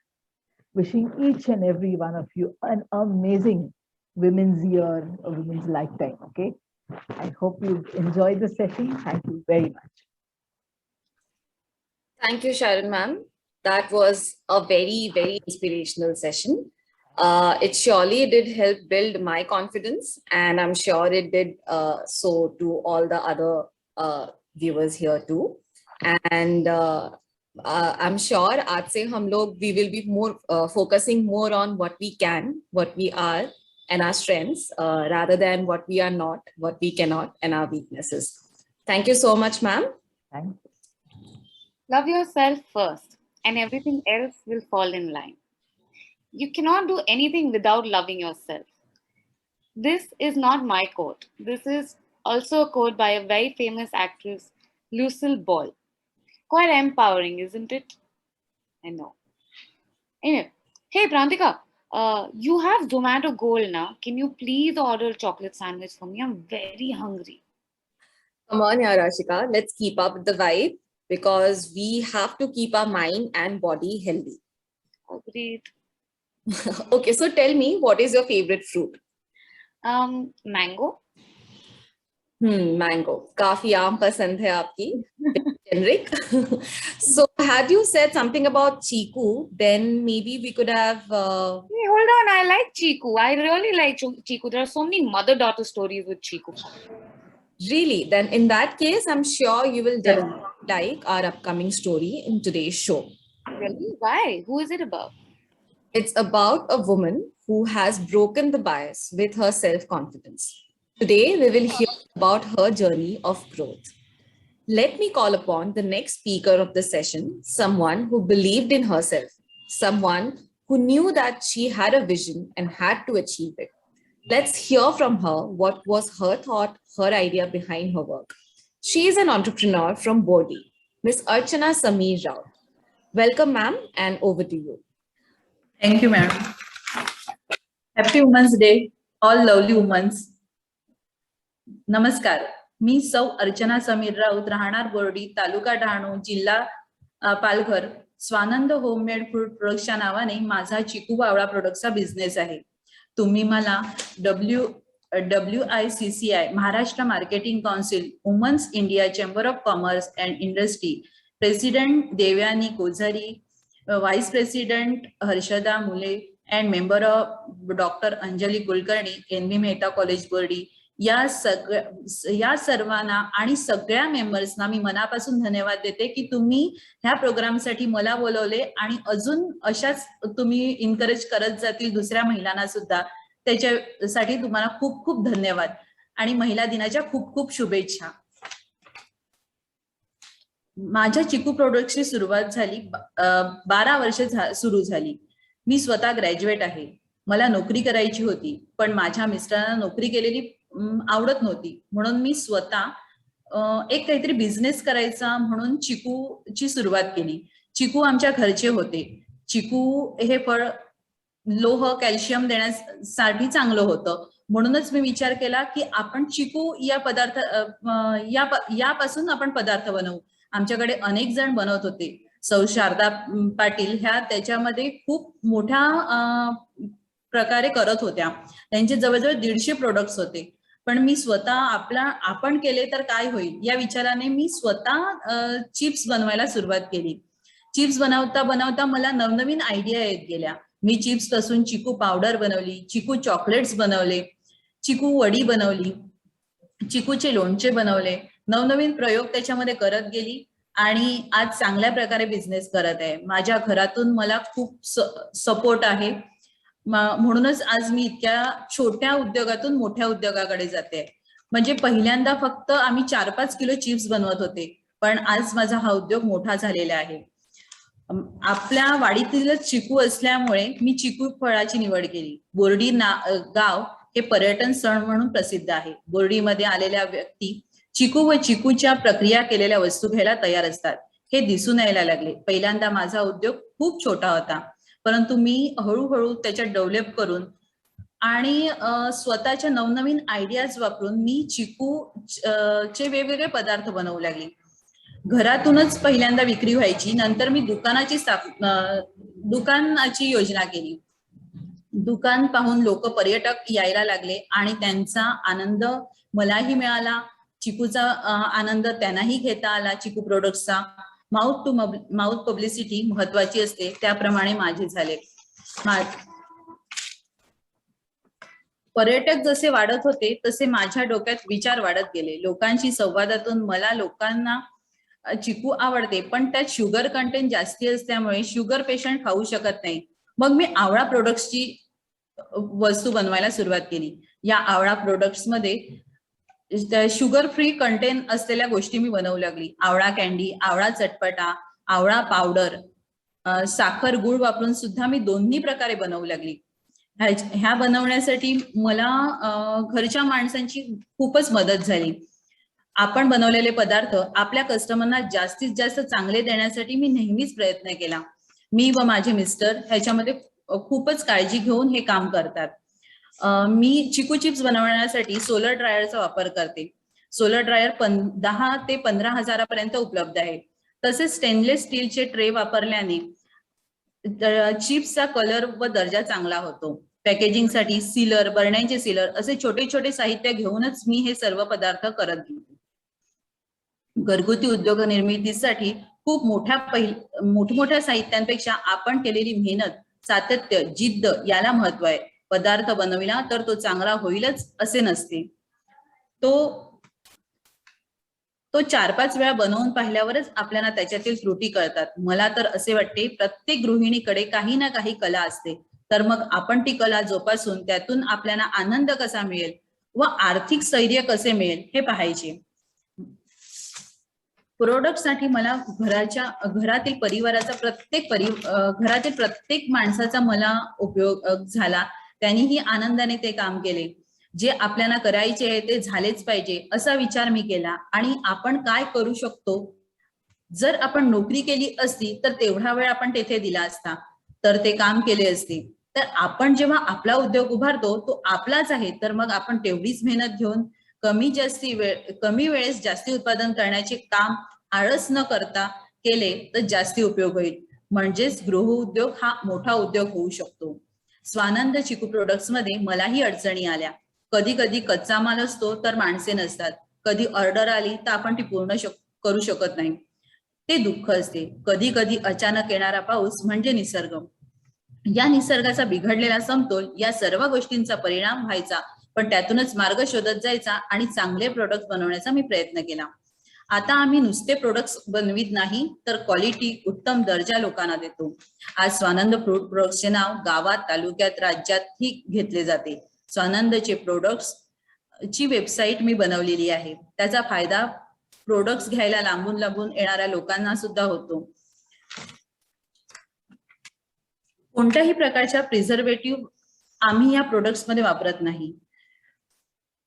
Wishing each and every one of you an amazing Women's Year, a Women's Lifetime, okay? I hope you've enjoyed the session. Thank you very much. Thank you, Sharon ma'am. That was a very, very inspirational session. It surely did help build my confidence, and I'm sure it did so to all the other viewers here too. And I'm sure aaj se hum log, we will be more focusing more on what we can, what we are, and our strengths, rather than what we are not, what we cannot, and our weaknesses. Thank you so much, ma'am. Thank you. Love yourself first, and everything else will fall in line. You cannot do anything without loving yourself. This is not my quote. This is also a quote by a very famous actress, Lucille Ball. Quite empowering, isn't it? I know. Anyway, hey Prantika, you have Zomato Gold now. Can you please order a chocolate sandwich for me? I'm very hungry. Come on, yaar, Ashika. Let's keep up with the vibe, because we have to keep our mind and body healthy. Agreed. Okay, so tell me, what is your favorite fruit? Mango. Mango. Kafi aam pasand hai aapki. Generic. So had you said something about Chiku, then maybe we could have... Hey, hold on. I like Chiku. I really like Chiku. There are so many mother-daughter stories with Chiku. Really? Then in that case, I'm sure you will definitely like our upcoming story in today's show. Really? Why? Who is it about? It's about a woman who has broken the bias with her self-confidence. Today, we will hear about her journey of growth. Let me call upon the next speaker of the session, someone who believed in herself, someone who knew that she had a vision and had to achieve it. Let's hear from her what was her thought, her idea behind her work. She is an entrepreneur from Bordi, Ms. Archana Sameer Rao. Welcome, ma'am, and over to you. Thank you, ma'am. Happy Women's Day, all lovely women. नमस्कार, मी सौ अर्चना समीर राऊत, राहणार बोर्डी, तालुका डहाणू, जिल्हा Palghar. Swanand homemade food प्रोडक्ट्सच्या नावाने माझा chikoo बावळा प्रोडक्टचा business आहे. तुम्ही मला WICCI Maharashtra marketing council, women's India chamber of commerce and industry president Devyani Kozari, vice president Harshada Mule and member of doctor Anjali Kulkarni, NV Mehta college Bordi, या सर्वांना आणि सगळ्या मेंबर्सना मी मनापासून धन्यवाद देते की तुम्ही ह्या प्रोग्रामसाठी मला बोलवले आणि अजून अशाच तुम्ही इनकरेज करत जातील दुसऱ्या महिलांना सुद्धा. त्याच्यासाठी तुम्हाला खूप खूप धन्यवाद आणि महिला दिनाच्या खूप खूप शुभेच्छा. माझ्या चिकू प्रोडक्टची सुरुवात झाली 12 वर्ष सुरू झाली. मी स्वतः ग्रॅज्युएट आहे. मला नोकरी करायची होती, पण माझ्या मिस्टरांना नोकरी केलेली आवडत नव्हती, म्हणून मी स्वतः एक काहीतरी बिझनेस करायचा म्हणून चिकूची सुरुवात केली. चिकू आमच्या घरचे होते. चिकू हे फळ लोह कॅल्शियम देण्यासाठी चांगलं होतं, म्हणूनच मी विचार केला की आपण चिकू या पदार्थ यापासून आपण पदार्थ बनवू. आमच्याकडे अनेक जण बनवत होते. सौ शारदा पाटील ह्या त्याच्यामध्ये खूप मोठ्या प्रकारे करत होत्या. त्यांचे जवळजवळ 150 प्रोडक्ट्स होते. पण मी स्वतः आपण केले तर काय होईल या विचाराने मी स्वतः चिप्स बनवायला सुरुवात केली. चिप्स बनवता बनवता मला नवनवीन आयडिया येत गेल्या. मी चिप्स पासून चिकू पावडर बनवली, चिकू चॉकलेट्स बनवले, चिकू वडी बनवली, चिकूचे लोणचे बनवले. नवनवीन प्रयोग त्याच्यामध्ये करत गेली आणि आज चांगल्या प्रकारे बिझनेस करत आहे. माझ्या घरातून मला खूप सपोर्ट आहे. म्हणूनच आज मी इतक्या छोट्या उद्योगातून मोठ्या उद्योगाकडे जाते. म्हणजे पहिल्यांदा फक्त आम्ही 4-5 किलो चिप्स बनवत होते, पण आज माझा हा उद्योग मोठा झालेला आहे. आपल्या वाडीतीलच चिकू असल्यामुळे मी चिकू फळाची निवड केली. बोर्डी गाव हे पर्यटन स्थळ म्हणून प्रसिद्ध आहे. बोर्डीमध्ये आलेल्या व्यक्ती चिकू व चिकूच्या प्रक्रिया केलेल्या वस्तू घ्यायला तयार असतात हे दिसून यायला लागले. पहिल्यांदा माझा उद्योग खूप छोटा होता, परंतु मी हळूहळू त्याच्यात डेव्हलप करून आणि स्वतःच्या नवनवीन आयडियाज वापरून मी चिकू चे वेगवेगळे पदार्थ बनवू लागले. घरातूनच पहिल्यांदा विक्री व्हायची. नंतर मी दुकानाची योजना केली. दुकान पाहून लोक पर्यटक यायला लागले आणि त्यांचा आनंद मलाही मिळाला. चिकूचा आनंद त्यांनाही घेता आला. चिकू प्रोडक्ट्सचा माउथ टू माउथ पब्लिसिटी महत्वाची असते, त्याप्रमाणे माझे झाले. पर्यटक जसे वाढत होते तसे माझ्या डोक्यात विचार वाढत गेले. लोकांशी संवादातून मला लोकांना चिकू आवडते, पण त्यात शुगर कंटेंट जास्ती असल्यामुळे शुगर पेशंट खाऊ शकत नाही. मग मी आवळा प्रोडक्ट्सची वस्तू बनवायला सुरुवात केली. या आवळा प्रोडक्ट्स मध्ये शुगर फ्री कंटेंट असलेल्या गोष्टी मी बनवू लागली. आवळा कॅन्डी, आवळा चटपटा, आवळा पावडर, साखर गुळ वापरून सुद्धा मी दोन्ही प्रकारे बनवू लागली. ह्या बनवण्यासाठी मला घरच्या माणसांची खूपच मदत झाली. आपण बनवलेले पदार्थ आपल्या कस्टमरना जास्तीत जास्त चांगले देण्यासाठी मी नेहमीच प्रयत्न केला. मी व माझे मिस्टर ह्याच्यामध्ये खूपच काळजी घेऊन हे काम करतात. मी चिकू चिप्स बनवण्यासाठी सोलर ड्रायरचा वापर करते. सोलर ड्रायर 10 ते 15 हजारापर्यंत उपलब्ध आहे. तसेच स्टेनलेस स्टीलचे ट्रे वापरल्याने चिप्सचा कलर व दर्जा चांगला होतो. पॅकेजिंगसाठी सीलर, बरण्यांचे सीलर असे छोटे छोटे साहित्य घेऊनच मी हे सर्व पदार्थ करत गेले. घरगुती उद्योग निर्मितीसाठी खूप मोठमोठ्या साहित्यांपेक्षा आपण केलेली मेहनत, सातत्य, जिद्द याला महत्व आहे. पदार्थ बनविला तर तो चांगला होईलच असे नसते. तो 4-5 वेळा बनवून पाहिल्यावरच आपल्याला त्याच्यातील त्रुटी कळतात. मला तर असे वाटते प्रत्येक गृहिणीकडे काही ना काही कला असते, तर मग आपण ती कला जोपासून त्यातून आपल्याला आनंद कसा मिळेल व आर्थिक स्थैर्य कसे मिळेल हे पाहायचे. प्रोडक्टसाठी मला घरातील परिवाराचा घरातील प्रत्येक माणसाचा मला उपयोग झाला. त्यांनीही आनंदाने ते काम केले. जे आपल्याला करायचे आहे ते झालेच पाहिजे असा विचार मी केला. आणि आपण काय करू शकतो, जर आपण नोकरी केली असती तर तेवढा वेळ आपण तेथे दिला असता, तर ते काम केले असते. तर आपण जेव्हा आपला उद्योग उभारतो तो आपलाच आहे, तर मग आपण तेवढीच मेहनत घेऊन कमी वेळेस जास्ती उत्पादन करण्याचे काम आळस न करता केले तर जास्ती उपयोग होईल. म्हणजेच गृहउद्योग हा मोठा उद्योग होऊ शकतो. स्वानंद चिकू प्रोडक्ट्स मध्ये मलाही अडचणी आल्या. कधी कधी कच्चा माल असतो तर माणसे नसतात. कधी ऑर्डर आली तर आपण ती पूर्ण करू शकत नाही, ते दुःख असते. कधी कधी अचानक येणारा पाऊस म्हणजे निसर्ग. या निसर्गाचा बिघडलेला समतोल, या सर्व गोष्टींचा परिणाम व्हायचा, पण त्यातूनच मार्ग शोधत जायचा आणि चांगले प्रोडक्ट बनवण्याचा मी प्रयत्न केला. आता आम्ही नुसते प्रोडक्ट्स बनवित नाही तर क्वालिटी, उत्तम दर्जा लोकांना देतो. आज स्वानंद फ्रूट प्रोडक्ट्सचे नाव गावात, तालुक्यात, राज्यातही घेतले जाते. स्वानंदचे प्रोडक्ट्स ची वेबसाईट मी बनवलेली आहे. त्याचा फायदा प्रोडक्ट्स घ्यायला लांबून येणाऱ्या लोकांना सुद्धा होतो. कोणत्याही प्रकारच्या प्रिझर्वेटिव्ह आम्ही या प्रोडक्ट्स मध्ये वापरत नाही.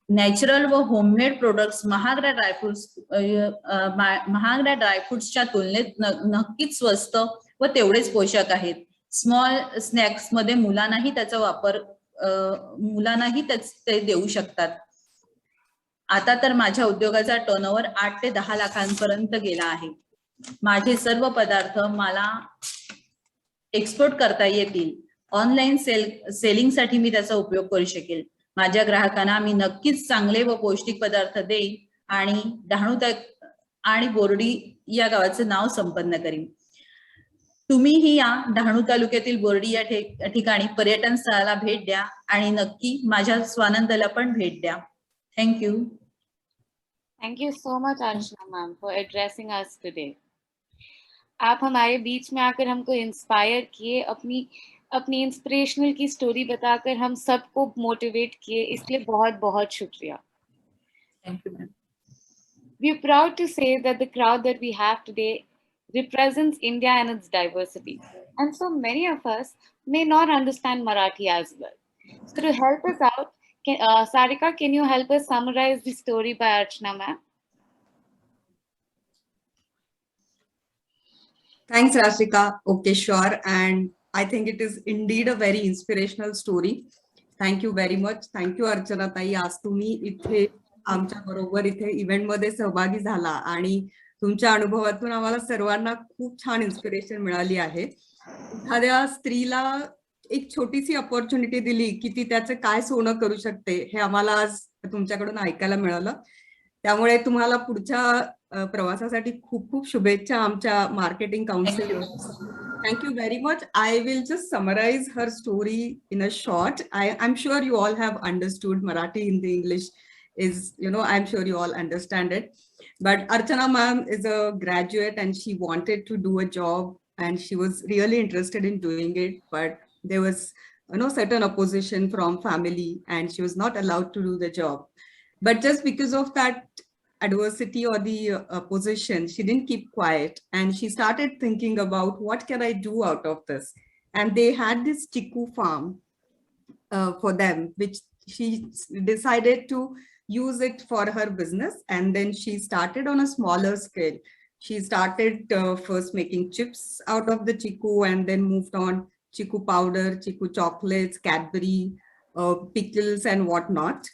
नॅचरल व होममेड प्रोडक्ट्स महागड्या ड्रायफ्रुट्सच्या तुलनेत नक्कीच स्वस्त व तेवढेच पोषक आहेत. स्मॉल स्नॅक्स मध्ये मुलांनाही ते देऊ शकतात. आता तर माझ्या उद्योगाचा टर्नओव्हर 8 ते 10 लाखांपर्यंत गेला आहे. माझे सर्व पदार्थ मला एक्सपोर्ट करता येतील. ऑनलाईन सेलिंगसाठी मी त्याचा उपयोग करू शकेल. माझ्या ग्राहकांना मी नक्कीच चांगले व पौष्टिक पदार्थ देईन आणि डहाणू आणि बोर्डी या गावाचे नाव संपन्न करीन. तुम्हीही या डहाणू तालुक्यातील बोर्डी या ठिकाणी पर्यटन स्थळाला भेट द्या आणि नक्की माझ्या स्वानंदला पण भेट द्या. Thank you. Thank you so much Archana ma'am for addressing us today. आप हमारे बीच में आकर हमको इंस्पायर किए, अपनी इंस्पिरेशनल की स्टोरी बताकर हम सबको मोटिवेट किए, इसलिए बहुत बहुत शुक्रिया. Thank you ma'am. We are proud to say that the crowd that we have today represents India and its diversity. And so many of us may not understand Marathi as well. So to help us out, Sarika, can you help us summarize the story by Archana ma'am? Thanks, Rashika. Okay, sure. And I think it is indeed a very inspirational story. Thank you very much. Thank you, Archana ताई. आज तुम्ही इथे आमच्या बरोबर इथे event मध्ये सहभागी झाला आणि तुमच्या अनुभवातून आम्हाला सर्वांना खूप छान इन्स्पिरेशन मिळाली आहे. एखाद्या स्त्रीला एक छोटीशी अपॉर्च्युनिटी दिली की ती त्याचं काय सोनं करू शकते हे आम्हाला आज तुमच्याकडून ऐकायला मिळालं. त्यामुळे तुम्हाला पुढच्या प्रवासासाठी खूप खूप शुभेच्छा आमच्या marketing council. Thank you very much. I will just summarize her story in a short. I'm sure you all have understood Marathi, Hindi, English is, I'm sure you all understand it. But Archana ma'am is a graduate and she wanted to do a job and she was really interested in doing it. But there was, certain opposition from family and she was not allowed to do the job. But just because of that adversity or the opposition, she didn't keep quiet and she started thinking about what can I do out of this. And they had this chiku farm for them, which she decided to use it for her business. And then she started on a smaller scale. She started first making chips out of the chiku and then moved on chiku powder, chiku chocolates, Cadbury, pickles and whatnot.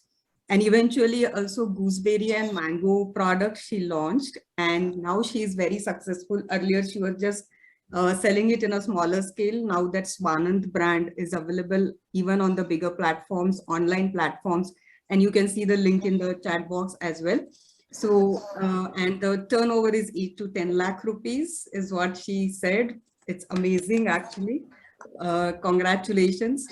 And eventually also gooseberry and mango products she launched. And now she is very successful. Earlier, she was just selling it in a smaller scale. Now that Swanand brand is available even on the bigger platforms, online platforms. And you can see the link in the chat box as well. So, and the turnover is 8 to 10 lakh rupees is what she said. It's amazing, actually. Congratulations.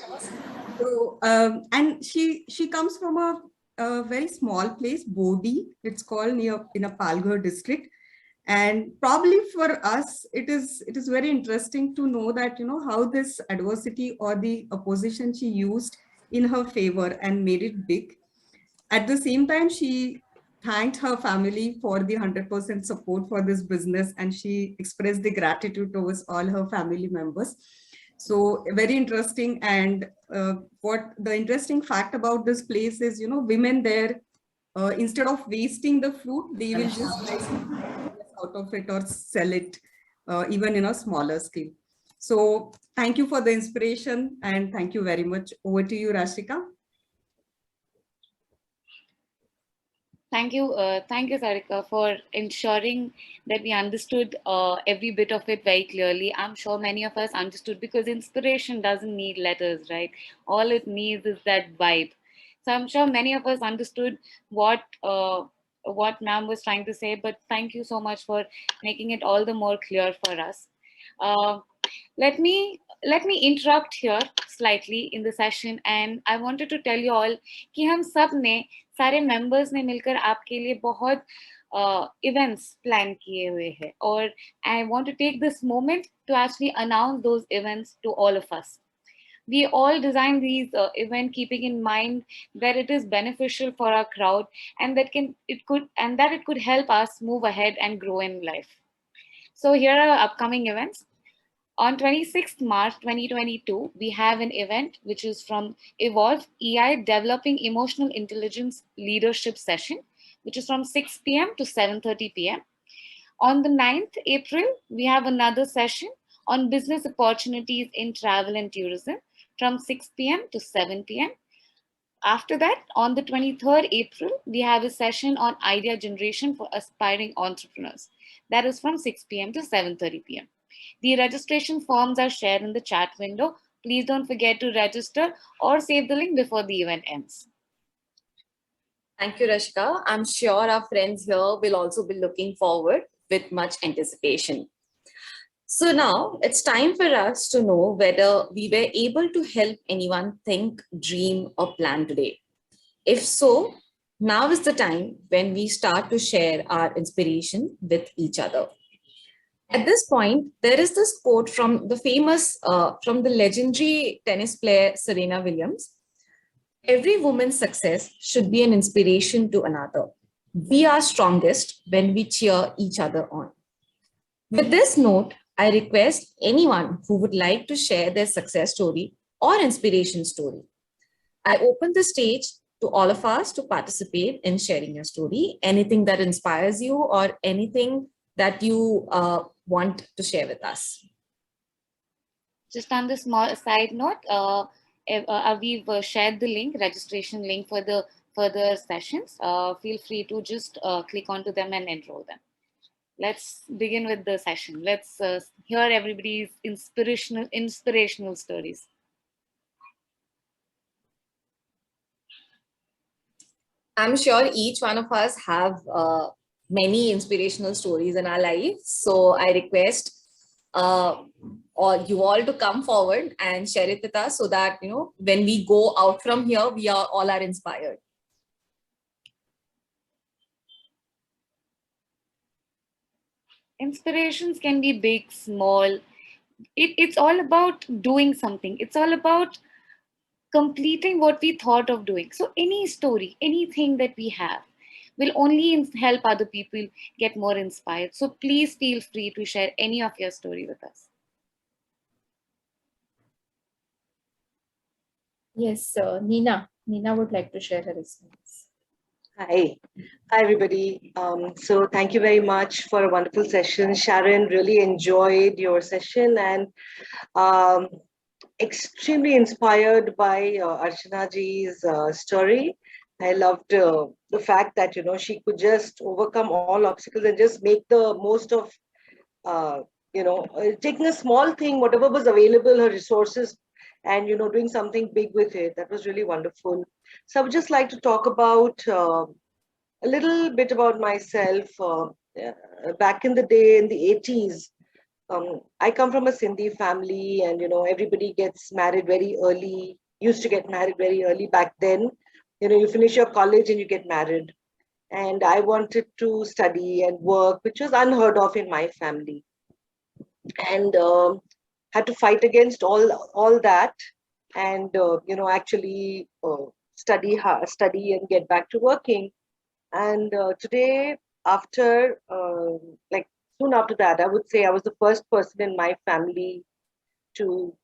So, and she comes from a very small place, Bodhi, it's called, near in a Palghar district. And probably for us, it is very interesting to know that, how this adversity or the opposition she used in her favor and made it big. At the same time, she thanked her family for the 100% support for this business and she expressed the gratitude towards all her family members. So very interesting. And what the interesting fact about this place is, women there, instead of wasting the fruit, they will just make out of it or sell it even in a smaller scale. So thank you for the inspiration and thank you very much. Over to you, Rashika. Thank you, Sarika, for ensuring that we understood every bit of it very clearly. I'm sure many of us understood because inspiration doesn't need letters, right? All it needs is that vibe. So I'm sure many of us understood what ma'am was trying to say. But thank you so much for making it all the more clear for us. Let me interrupt here slightly in the session, and I wanted to tell you all कि हम सब ने सारे members ने मिलकर आपके लिए बहुत events plan किए हुए हैं, और I want to take this moment to actually announce those events to all of us. We all design these events keeping in mind that it is beneficial for our crowd and that it could help us move ahead and grow in life. So here are upcoming events. On 26th March 2022, we have an event which is from Evolve EI Developing Emotional Intelligence Leadership Session, which is from 6 p.m. to 7:30 p.m. On the 9th April, we have another session on business opportunities in travel and tourism from 6 p.m. to 7 p.m. After that, on the 23rd April, we have a session on idea generation for aspiring entrepreneurs. That is from 6 p.m. to 7:30 p.m. The registration forms are shared in the chat window. Please don't forget to register or save the link before the event ends. Thank you, Rashika. I'm sure our friends here will also be looking forward with much anticipation. So now it's time for us to know whether we were able to help anyone think, dream, or plan today. If so, now is the time when we start to share our inspiration with each other. At this point, there is this quote from the legendary tennis player Serena Williams. Every woman's success should be an inspiration to another. We are strongest when we cheer each other on. With this note, I request anyone who would like to share their success story or inspiration story. I open the stage to all of us to participate in sharing your story, anything that inspires you or anything that you want to share with us. Just on the small side note, we've shared the link, registration link for the further sessions. Feel free to just click onto them and enroll them. Let's begin with the session. Let's hear everybody's inspirational stories. I'm sure each one of us have many inspirational stories in our life. So I request you all to come forward and share it with us so that, when we go out from here, we all are inspired. Inspirations can be big, small. It's all about doing something. It's all about completing what we thought of doing. So any story, anything that we have will only help other people get more inspired. So please feel free to share any of your story with us. Yes, Nina would like to share her experience. Hi everybody. So thank you very much for a wonderful session. Sharon, really enjoyed your session and extremely inspired by Archana ji's story. I loved the fact that, she could just overcome all obstacles and just make the most of, taking a small thing, whatever was available, her resources, and, doing something big with it. That was really wonderful. So I would just like to talk about a little bit about myself. Back in the day, in the 80s, I come from a Sindhi family, and everybody gets married very early. Used to get married very early back then. You finish your college and you get married. And I wanted to study and work, which was unheard of in my family, and had to fight against all that, and actually study and get back to working. And today, after like soon after that, I would say I was the first person in my family to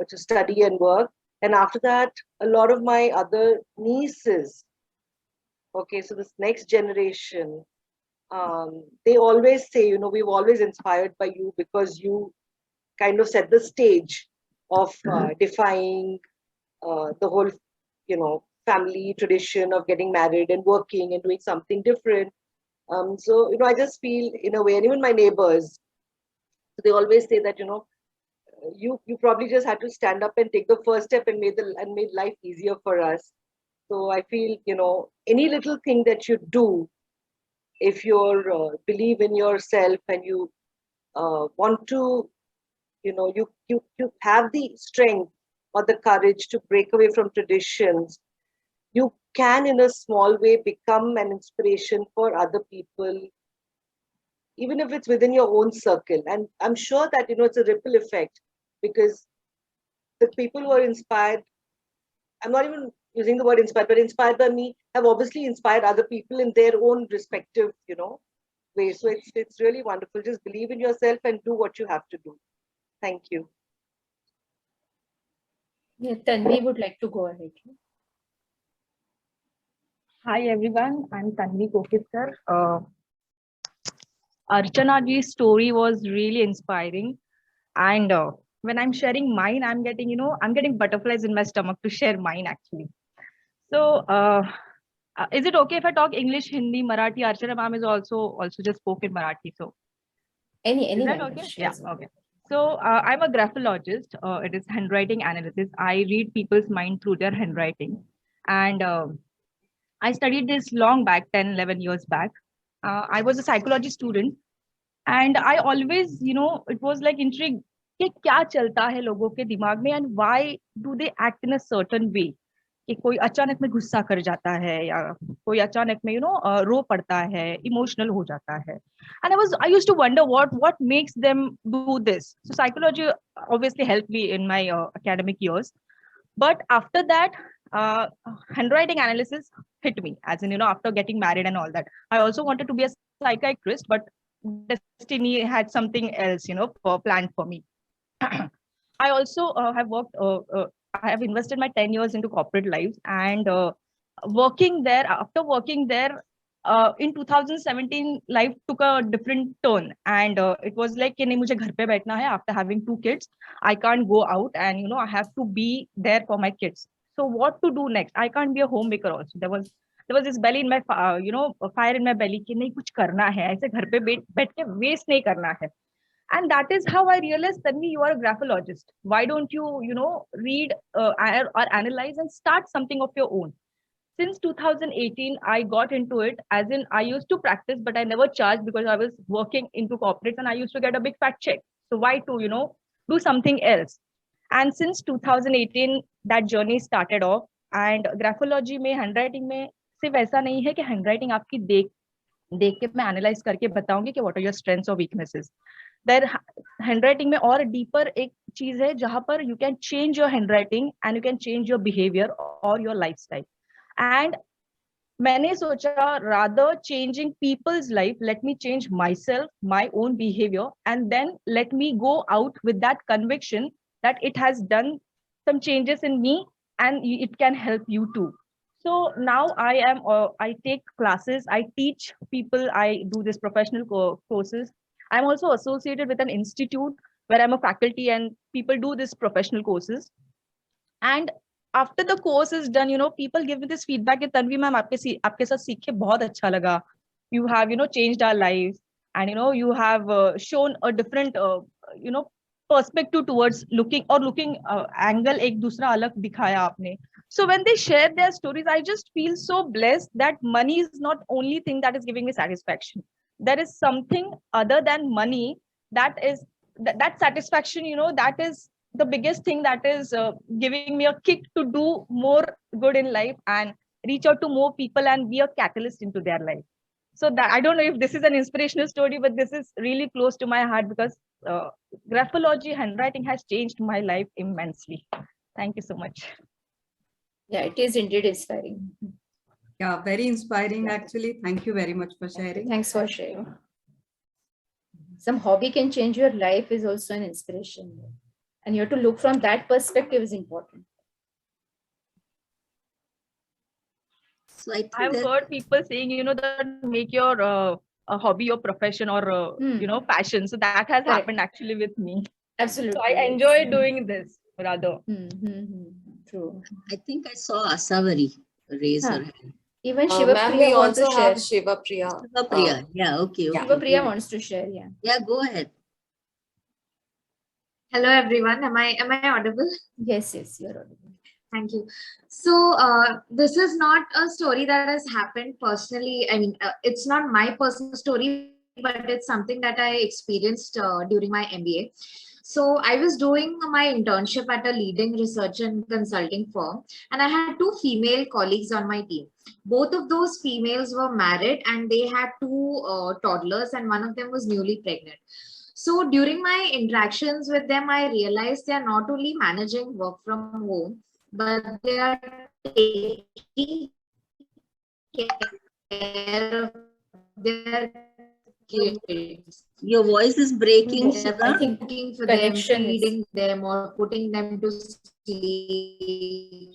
study and work. And after that, a lot of my other nieces, okay, so this next generation, they always say, we've always inspired by you because you kind of set the stage of defying the whole, family tradition of getting married and working and doing something different. So, I just feel in a way, and even my neighbors, they always say that, you probably just had to stand up and take the first step and made life easier for us. So I feel, any little thing that you do, if you're believe in yourself and you want to, you have the strength or the courage to break away from traditions, you can in a small way become an inspiration for other people, even if it's within your own circle. And I'm sure that, it's a ripple effect, because the people who are inspired, I'm not even using the word inspired, but inspired by me, have obviously inspired other people in their own respective, ways. So it's really wonderful. Just believe in yourself and do what you have to do. Thank you. Yeah, Tanvi would like to go ahead. Hi everyone, I'm Tanvi Kokitकर. Archana ji's story was really inspiring, and when I'm sharing mine, I'm getting butterflies in my stomach to share mine actually. So, is it okay if I talk English, Hindi, Marathi? Archana ma'am is also just spoken Marathi, so Any is that language, okay? Yeah, yes. okay. So I'm a graphologist. It is handwriting analysis. I read people's mind through their handwriting, and I studied this long back, 10, 11 years back. I was a psychology student, and I always, it was like intrigued कि क्या चलता है लोगों के दिमाग में and why do they act in a certain way. कि कोई अचानक में गुस्सा कर जाता है या कोई अचानक में रो पड़ता है, इमोशनल हो जाता है. And I used to wonder what makes them do this. So psychology obviously helped me in my academic years. But after that, handwriting analysis hit me, as in, after getting married and all that. I also wanted to be a psychiatrist, but destiny had something else, planned for me. I also have worked, I have invested my 10 years into corporate lives, and after working there, in 2017, life took a different turn, and it was like, कि नहीं मुझे घर पे बैठना है. After having 2 kids, I can't go out, and I have to be there for my kids. So what to do next? I can't be a homemaker also. There was this belly in my, fire in my belly कि नहीं कुछ करना है, ऐसे घर पे बैठ के waste नहीं करना है. And that is how I realized, Tanvi, you are a graphologist. Why don't you, read or analyze and start something of your own? Since 2018, I got into it, as in I used to practice, but I never charged because I was working into corporates and I used to get a big fat check. So why to, do something else? And since 2018, that journey started off. And graphology में, handwriting में सिर्फ ऐसा नहीं है कि handwriting आपकी देख के मैं analyze करके बताऊंगी कि what are your strengths or weaknesses. There handwriting में और deeper एक चीज है जहां पर you can change your handwriting and you can change your behavior or your lifestyle. And मैंने सोचा, rather changing people's life, let me change myself, my own behavior, and then let me go out with that conviction that it has done some changes in me and it can help you too. So now I take classes, I teach people, I do this professional courses. I'm also associated with an institute where I'm a faculty and people do this professional courses. And after the course is done, people give me this feedback that Tanvi ma'am, आपके साथ सीख के बहुत अच्छा लगा. You have, changed our lives, and you have shown a different, perspective towards looking angle एक दूसरा अलग दिखाया आपने. So when they share their stories, I just feel so blessed that money is not only thing that is giving me satisfaction. There is something other than money that is that satisfaction, that is the biggest thing that is giving me a kick to do more good in life and reach out to more people and be a catalyst into their life. So that, I don't know if this is an inspirational story, but this is really close to my heart because graphology, handwriting has changed my life immensely. Thank you so much. Yeah, it is indeed inspiring. Yeah, very inspiring actually. Thank you very much for sharing. Thanks for sharing. Some hobby can change your life is also an inspiration. And you have to look from that perspective is important. So I've heard people saying, that make your a hobby or profession or, passion. So that has happened actually with me. Absolutely. So I enjoy doing this rather. True. I think I saw Asavari raise her hand. Even Shiva Ma'am, Priya we wants to also share. have Shiva Priya. Shiva Priya. Yeah, okay. Shiva Priya wants to share, yeah. Yeah, go ahead. Hello everyone. Am I audible? Yes, you're audible. Thank you. So this is not a story that has happened personally. I mean, it's not my personal story, but it's something that I experienced during my MBA. So I was doing my internship at a leading research and consulting firm, and I had 2 female colleagues on my team. Both of those females were married and they had 2 toddlers, and one of them was newly pregnant. So during my interactions with them, I realized they are not only managing work from home, but they are taking care of their kids. Your voice is breaking. I think cooking for them, feeding them, or putting them to sleep.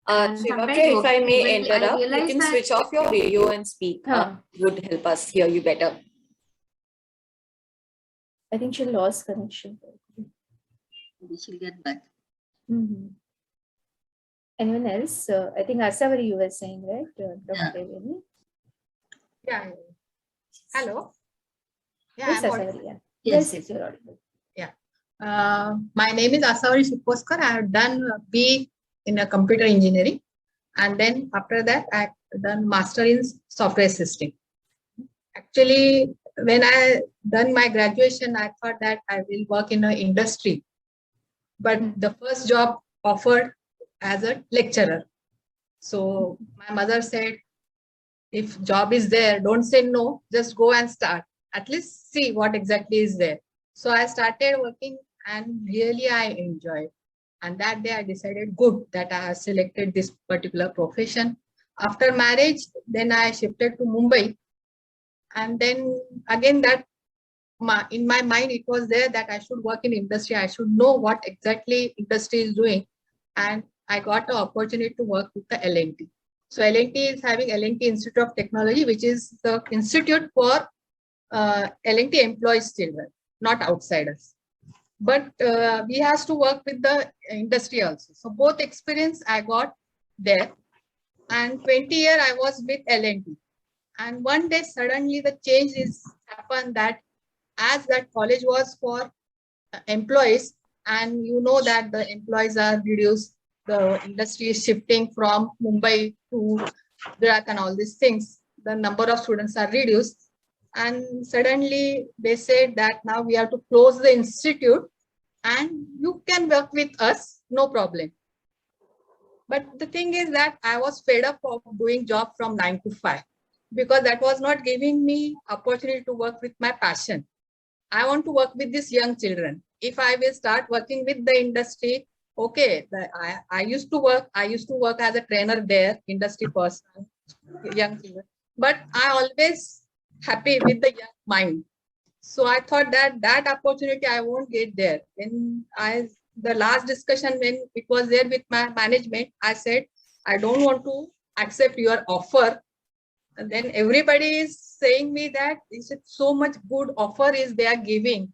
Shiva Priya, if I may interrupt, you can switch off your radio and speak. Would help us hear you better. I think she lost connection. Maybe she'll get back. Anyone else? I think Asavari you were saying, right? Dr. Devyani? Yeah. Hello. Yeah, Yes, Asavari, yeah. Yes, you're audible. Yeah. My name is Asavari Suposkar. I have done B in a computer engineering, and then after that I have done master in software system. Actually, when I done my graduation, I thought that I will work in an industry, but the first job offered as a lecturer. So my mother said, if job is there, don't say no, just go and start. At least see what exactly is there. So I started working and really I enjoyed. And that day I decided good that I have selected this particular profession. After marriage, then I shifted to Mumbai. And then again that in my mind, it was there that I should work in industry. I should know what exactly industry is doing. And I got the opportunity to work with the L&T. So L&T is having L&T Institute of Technology, which is the institute for L&T employees children, not outsiders. But we has to work with the industry also. So both experience I got there. And 20 years I was with L&T. And one day suddenly the change is happened that as that college was for employees, and you know that the employees are reduced, the industry is shifting from Mumbai to Gujarat and all these things, the number of students are reduced. And suddenly they said that now we have to close the institute and you can work with us, no problem. But the thing is that I was fed up of doing job from 9 to 5 because that was not giving me opportunity to work with my passion. I want to work with these young children. If I will start working with the industry, okay, I used to work as a trainer there, industry person, young children. But I always happy with the young mind. So I thought that that opportunity I won't get there. When the last discussion when it was there with my management, I said, I don't want to accept your offer. And then everybody is saying me that is it so much good offer is they are giving.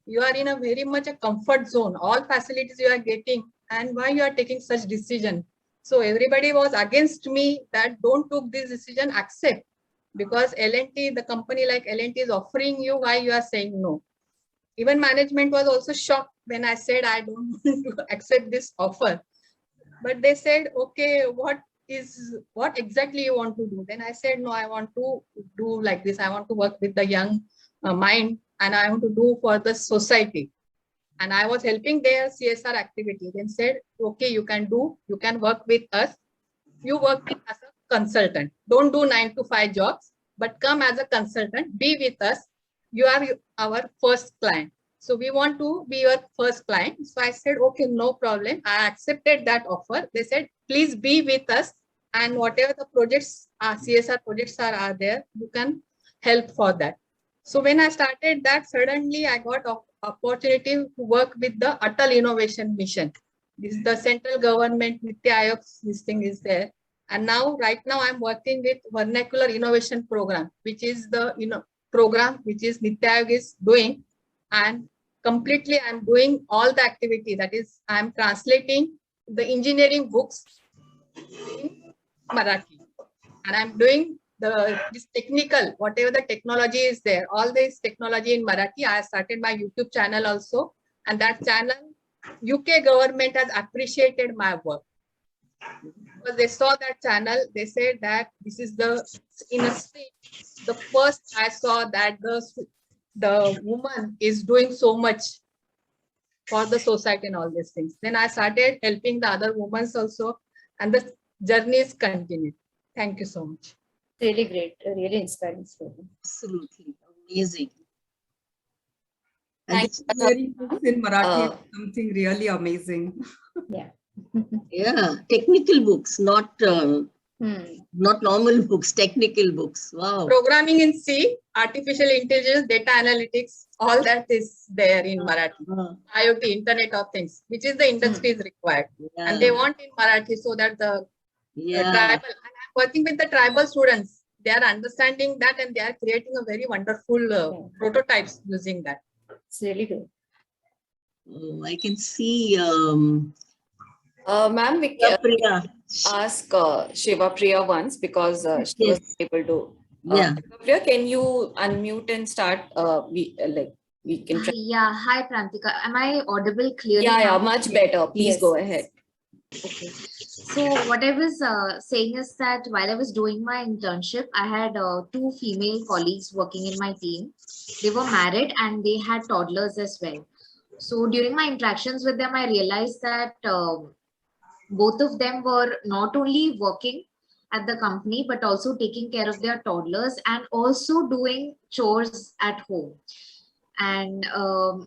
You are in a very much a comfort zone. All facilities you are getting, and why you are taking such decision? So everybody was against me that don't took this decision, accept. Because L&T, the company like L&T is offering you, why you are saying no? Even management was also shocked when I said I don't want to accept this offer. But they said, okay, what exactly you want to do? Then I said, no, I want to do like this. I want to work with the young mind and I want to do for the society. And I was helping their CSR activity. Then said, okay, you can work with us. You work with as a consultant. Don't do 9 to 5 jobs, but come as a consultant, be with us. You are our first client. So we want to be your first client. So I said, okay, no problem. I accepted that offer. They said, please be with us. And whatever the projects, CSR projects are there, you can help for that. So when I started that, suddenly I got an opportunity to work with the Atal Innovation Mission. This is the central government, Niti Aayog, this thing is there. And now, right now, I'm working with Vernacular Innovation Program, which is the program which is Niti Aayog is doing. And completely, I'm doing all the activity. That is, I'm translating the engineering books in Marathi. And I'm doing this technical, whatever the technology is there, all this technology in Marathi. I started my YouTube channel also. And that channel, UK government has appreciated my work. Because they saw that channel, they said that this is in a state, the first I saw that the woman is doing so much for the society and all these things. Then I started helping the other women also, and the journey is continued. Thank you so much. Really great, a really inspiring story. Absolutely amazing. Thank Hearing books in Marathi is something really amazing. Yeah. Yeah, technical books, not normal books, technical books. Wow. Programming in C, artificial intelligence, data analytics, all that is there in Marathi. IoT, Internet of Things, which is the industry is required. Yeah. And they want in Marathi so that the tribal, and I'm working with the tribal students. They are understanding that and they are creating a very wonderful prototypes using that. It's really good. Oh, I can see Ma'am, we can ask Shiva Priya once because she was able to. Shiva Priya, can you unmute and start? We can try. Yeah, hi Prantika. Am I audible clearly? Yeah, much better. Please go ahead. Okay. So what I was saying is that while I was doing my internship, I had 2 female colleagues working in my team. They were married and they had toddlers as well. So during my interactions with them, I realized that both of them were not only working at the company, but also taking care of their toddlers and also doing chores at home. And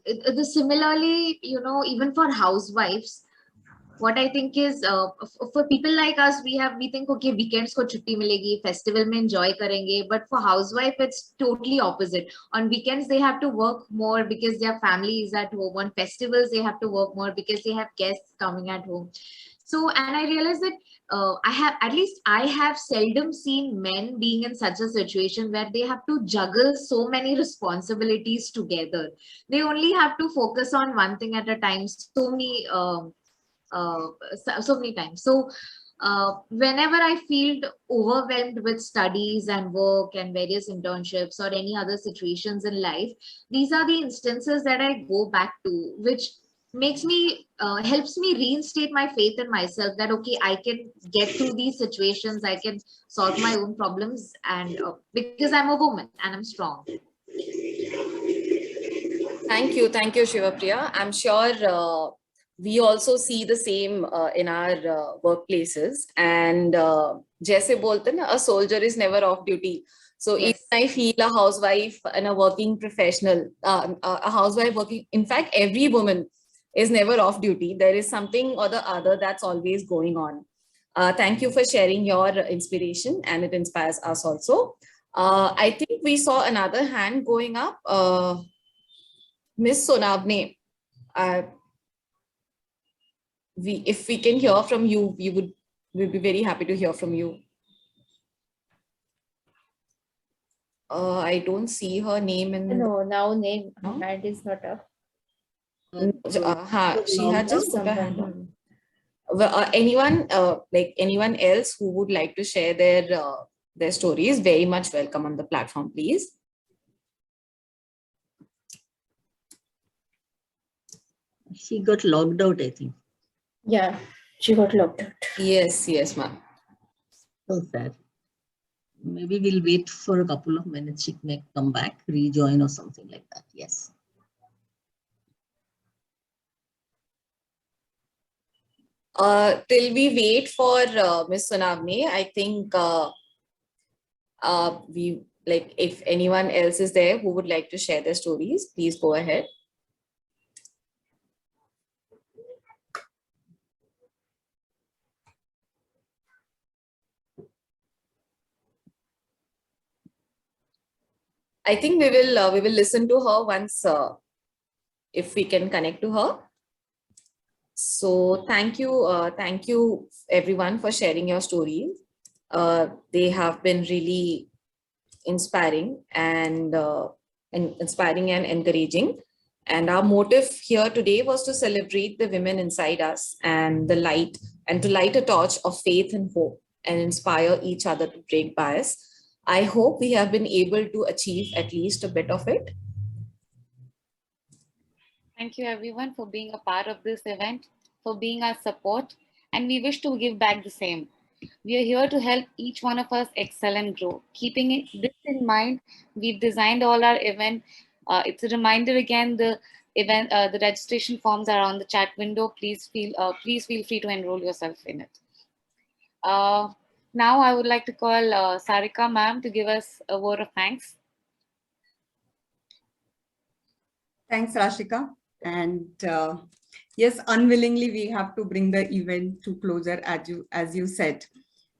it is similarly, even for housewives, what I think is for people like us, we think okay, weekends ko chutti milegi, festival mein enjoy karenge, but for housewife it's totally opposite. On weekends they have to work more because their family is at home. On festivals they have to work more because they have guests coming at home. So, and I realized that I have seldom seen men being in such a situation where they have to juggle so many responsibilities together. They only have to focus on one thing at a time. So many times. So whenever I feel overwhelmed with studies and work and various internships or any other situations in life, these are the instances that I go back to, which makes me helps me reinstate my faith in myself that okay, I can get through these situations, I can solve my own problems, and because I'm a woman and I'm strong. Thank you, Shivapriya. I'm sure we also see the same in our workplaces. And jaise bolte na, a soldier is never off duty. So Yes. if I feel a housewife and a working professional, a housewife working, in fact, every woman is never off duty. There is something or the other that's always going on. Thank you for sharing your inspiration, and it inspires us also. I think we saw another hand going up. Miss Sonavne, if we can hear from you, we'd be very happy to hear from you. I don't see her name in. No, now name hand is not up. She had just put her hand up. Well, anyone else who would like to share their stories, very much welcome on the platform, please. She got logged out, I think. Yeah, she got logged out. Yes, ma'am. So sad. Maybe we'll wait for a couple of minutes. She may come back, rejoin or something like that. Yes. Till we wait for Miss Sonavne, I think if anyone else is there who would like to share their stories, please go ahead. I think we will listen to her once if we can connect to her. So thank you everyone for sharing your stories. They have been really inspiring and encouraging. And our motive here today was to celebrate the women inside us and to light a torch of faith and hope and inspire each other to break bias. I hope we have been able to achieve at least a bit of it. Thank you everyone for being a part of this event, for being our support, and we wish to give back the same. We are here to help each one of us excel and grow. Keeping this in mind, we've designed all our event. It's a reminder again, the registration forms are on the chat window. Please feel free to enroll yourself in it. Now I would like to call Sarika ma'am to give us a word of thanks. Thanks, Rashika. And yes, unwillingly, we have to bring the event to closure, as you said.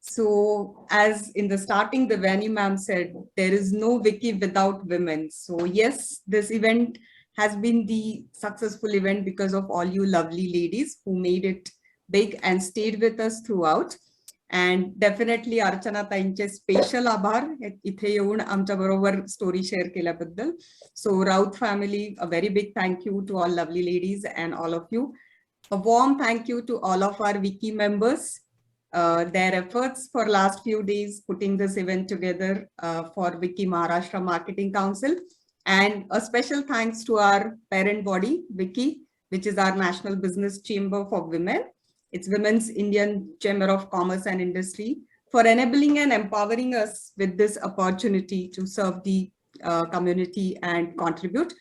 So as in the starting, the Vani ma'am said, there is no Wiki without women. So yes, this event has been the successful event because of all you lovely ladies who made it big and stayed with us throughout. And definitely Archana ताईंचे special आभार इथे येऊन आमच्या बरोबर story share केल्याबद्दल. So Raut family, a very big thank you to all lovely ladies and all of you. A warm thank you to all of our Wiki members. Their efforts for last few days putting this event together for Wiki Maharashtra Marketing Council. And a special thanks to our parent body, Wiki, which is our National Business Chamber for Women. It's Women's Indian Chamber of Commerce and Industry for enabling and empowering us with this opportunity to serve the community and contribute.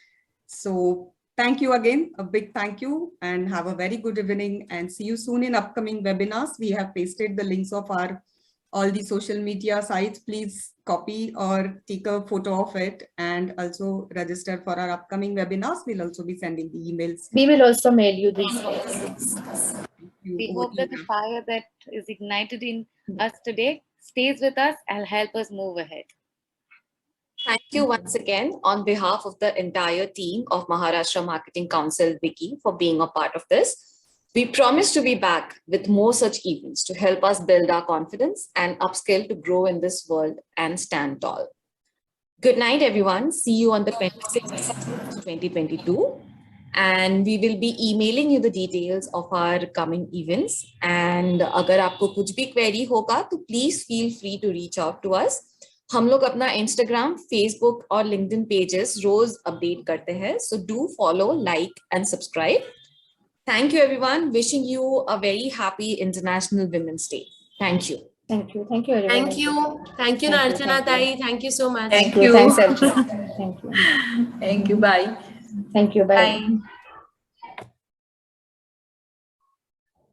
So thank you again, a big thank you, and have a very good evening and see you soon in upcoming webinars. We have pasted the links of all the social media sites. Please copy or take a photo of it and also register for our upcoming webinars. We'll also be sending the emails. We will also mail you these links. We hope that the fire that is ignited in us today stays with us and help us move ahead. Thank you once again on behalf of the entire team of Maharashtra Marketing Council, Vicky, for being a part of this. We promise to be back with more such events to help us build our confidence and upskill to grow in this world and stand tall. Good night, everyone. See you on the 26th, 2022. And we will be emailing you the details of our coming events. And अगर आपको कुछ भी query होगा, तो please feel free to reach out to us. हम लोग अपना Instagram, Facebook और LinkedIn pages रोज update करते हैं. So do follow, like and subscribe. Thank you, everyone. Wishing you a very happy International Women's Day. Thank you. Thank you. Thank you, everyone. Thank you. Thank you, Narchana Tai. Thank you so much. Thank you. Thanks, Archana. Thank you. Thank you. Bye. Thank you. Bye. Bye.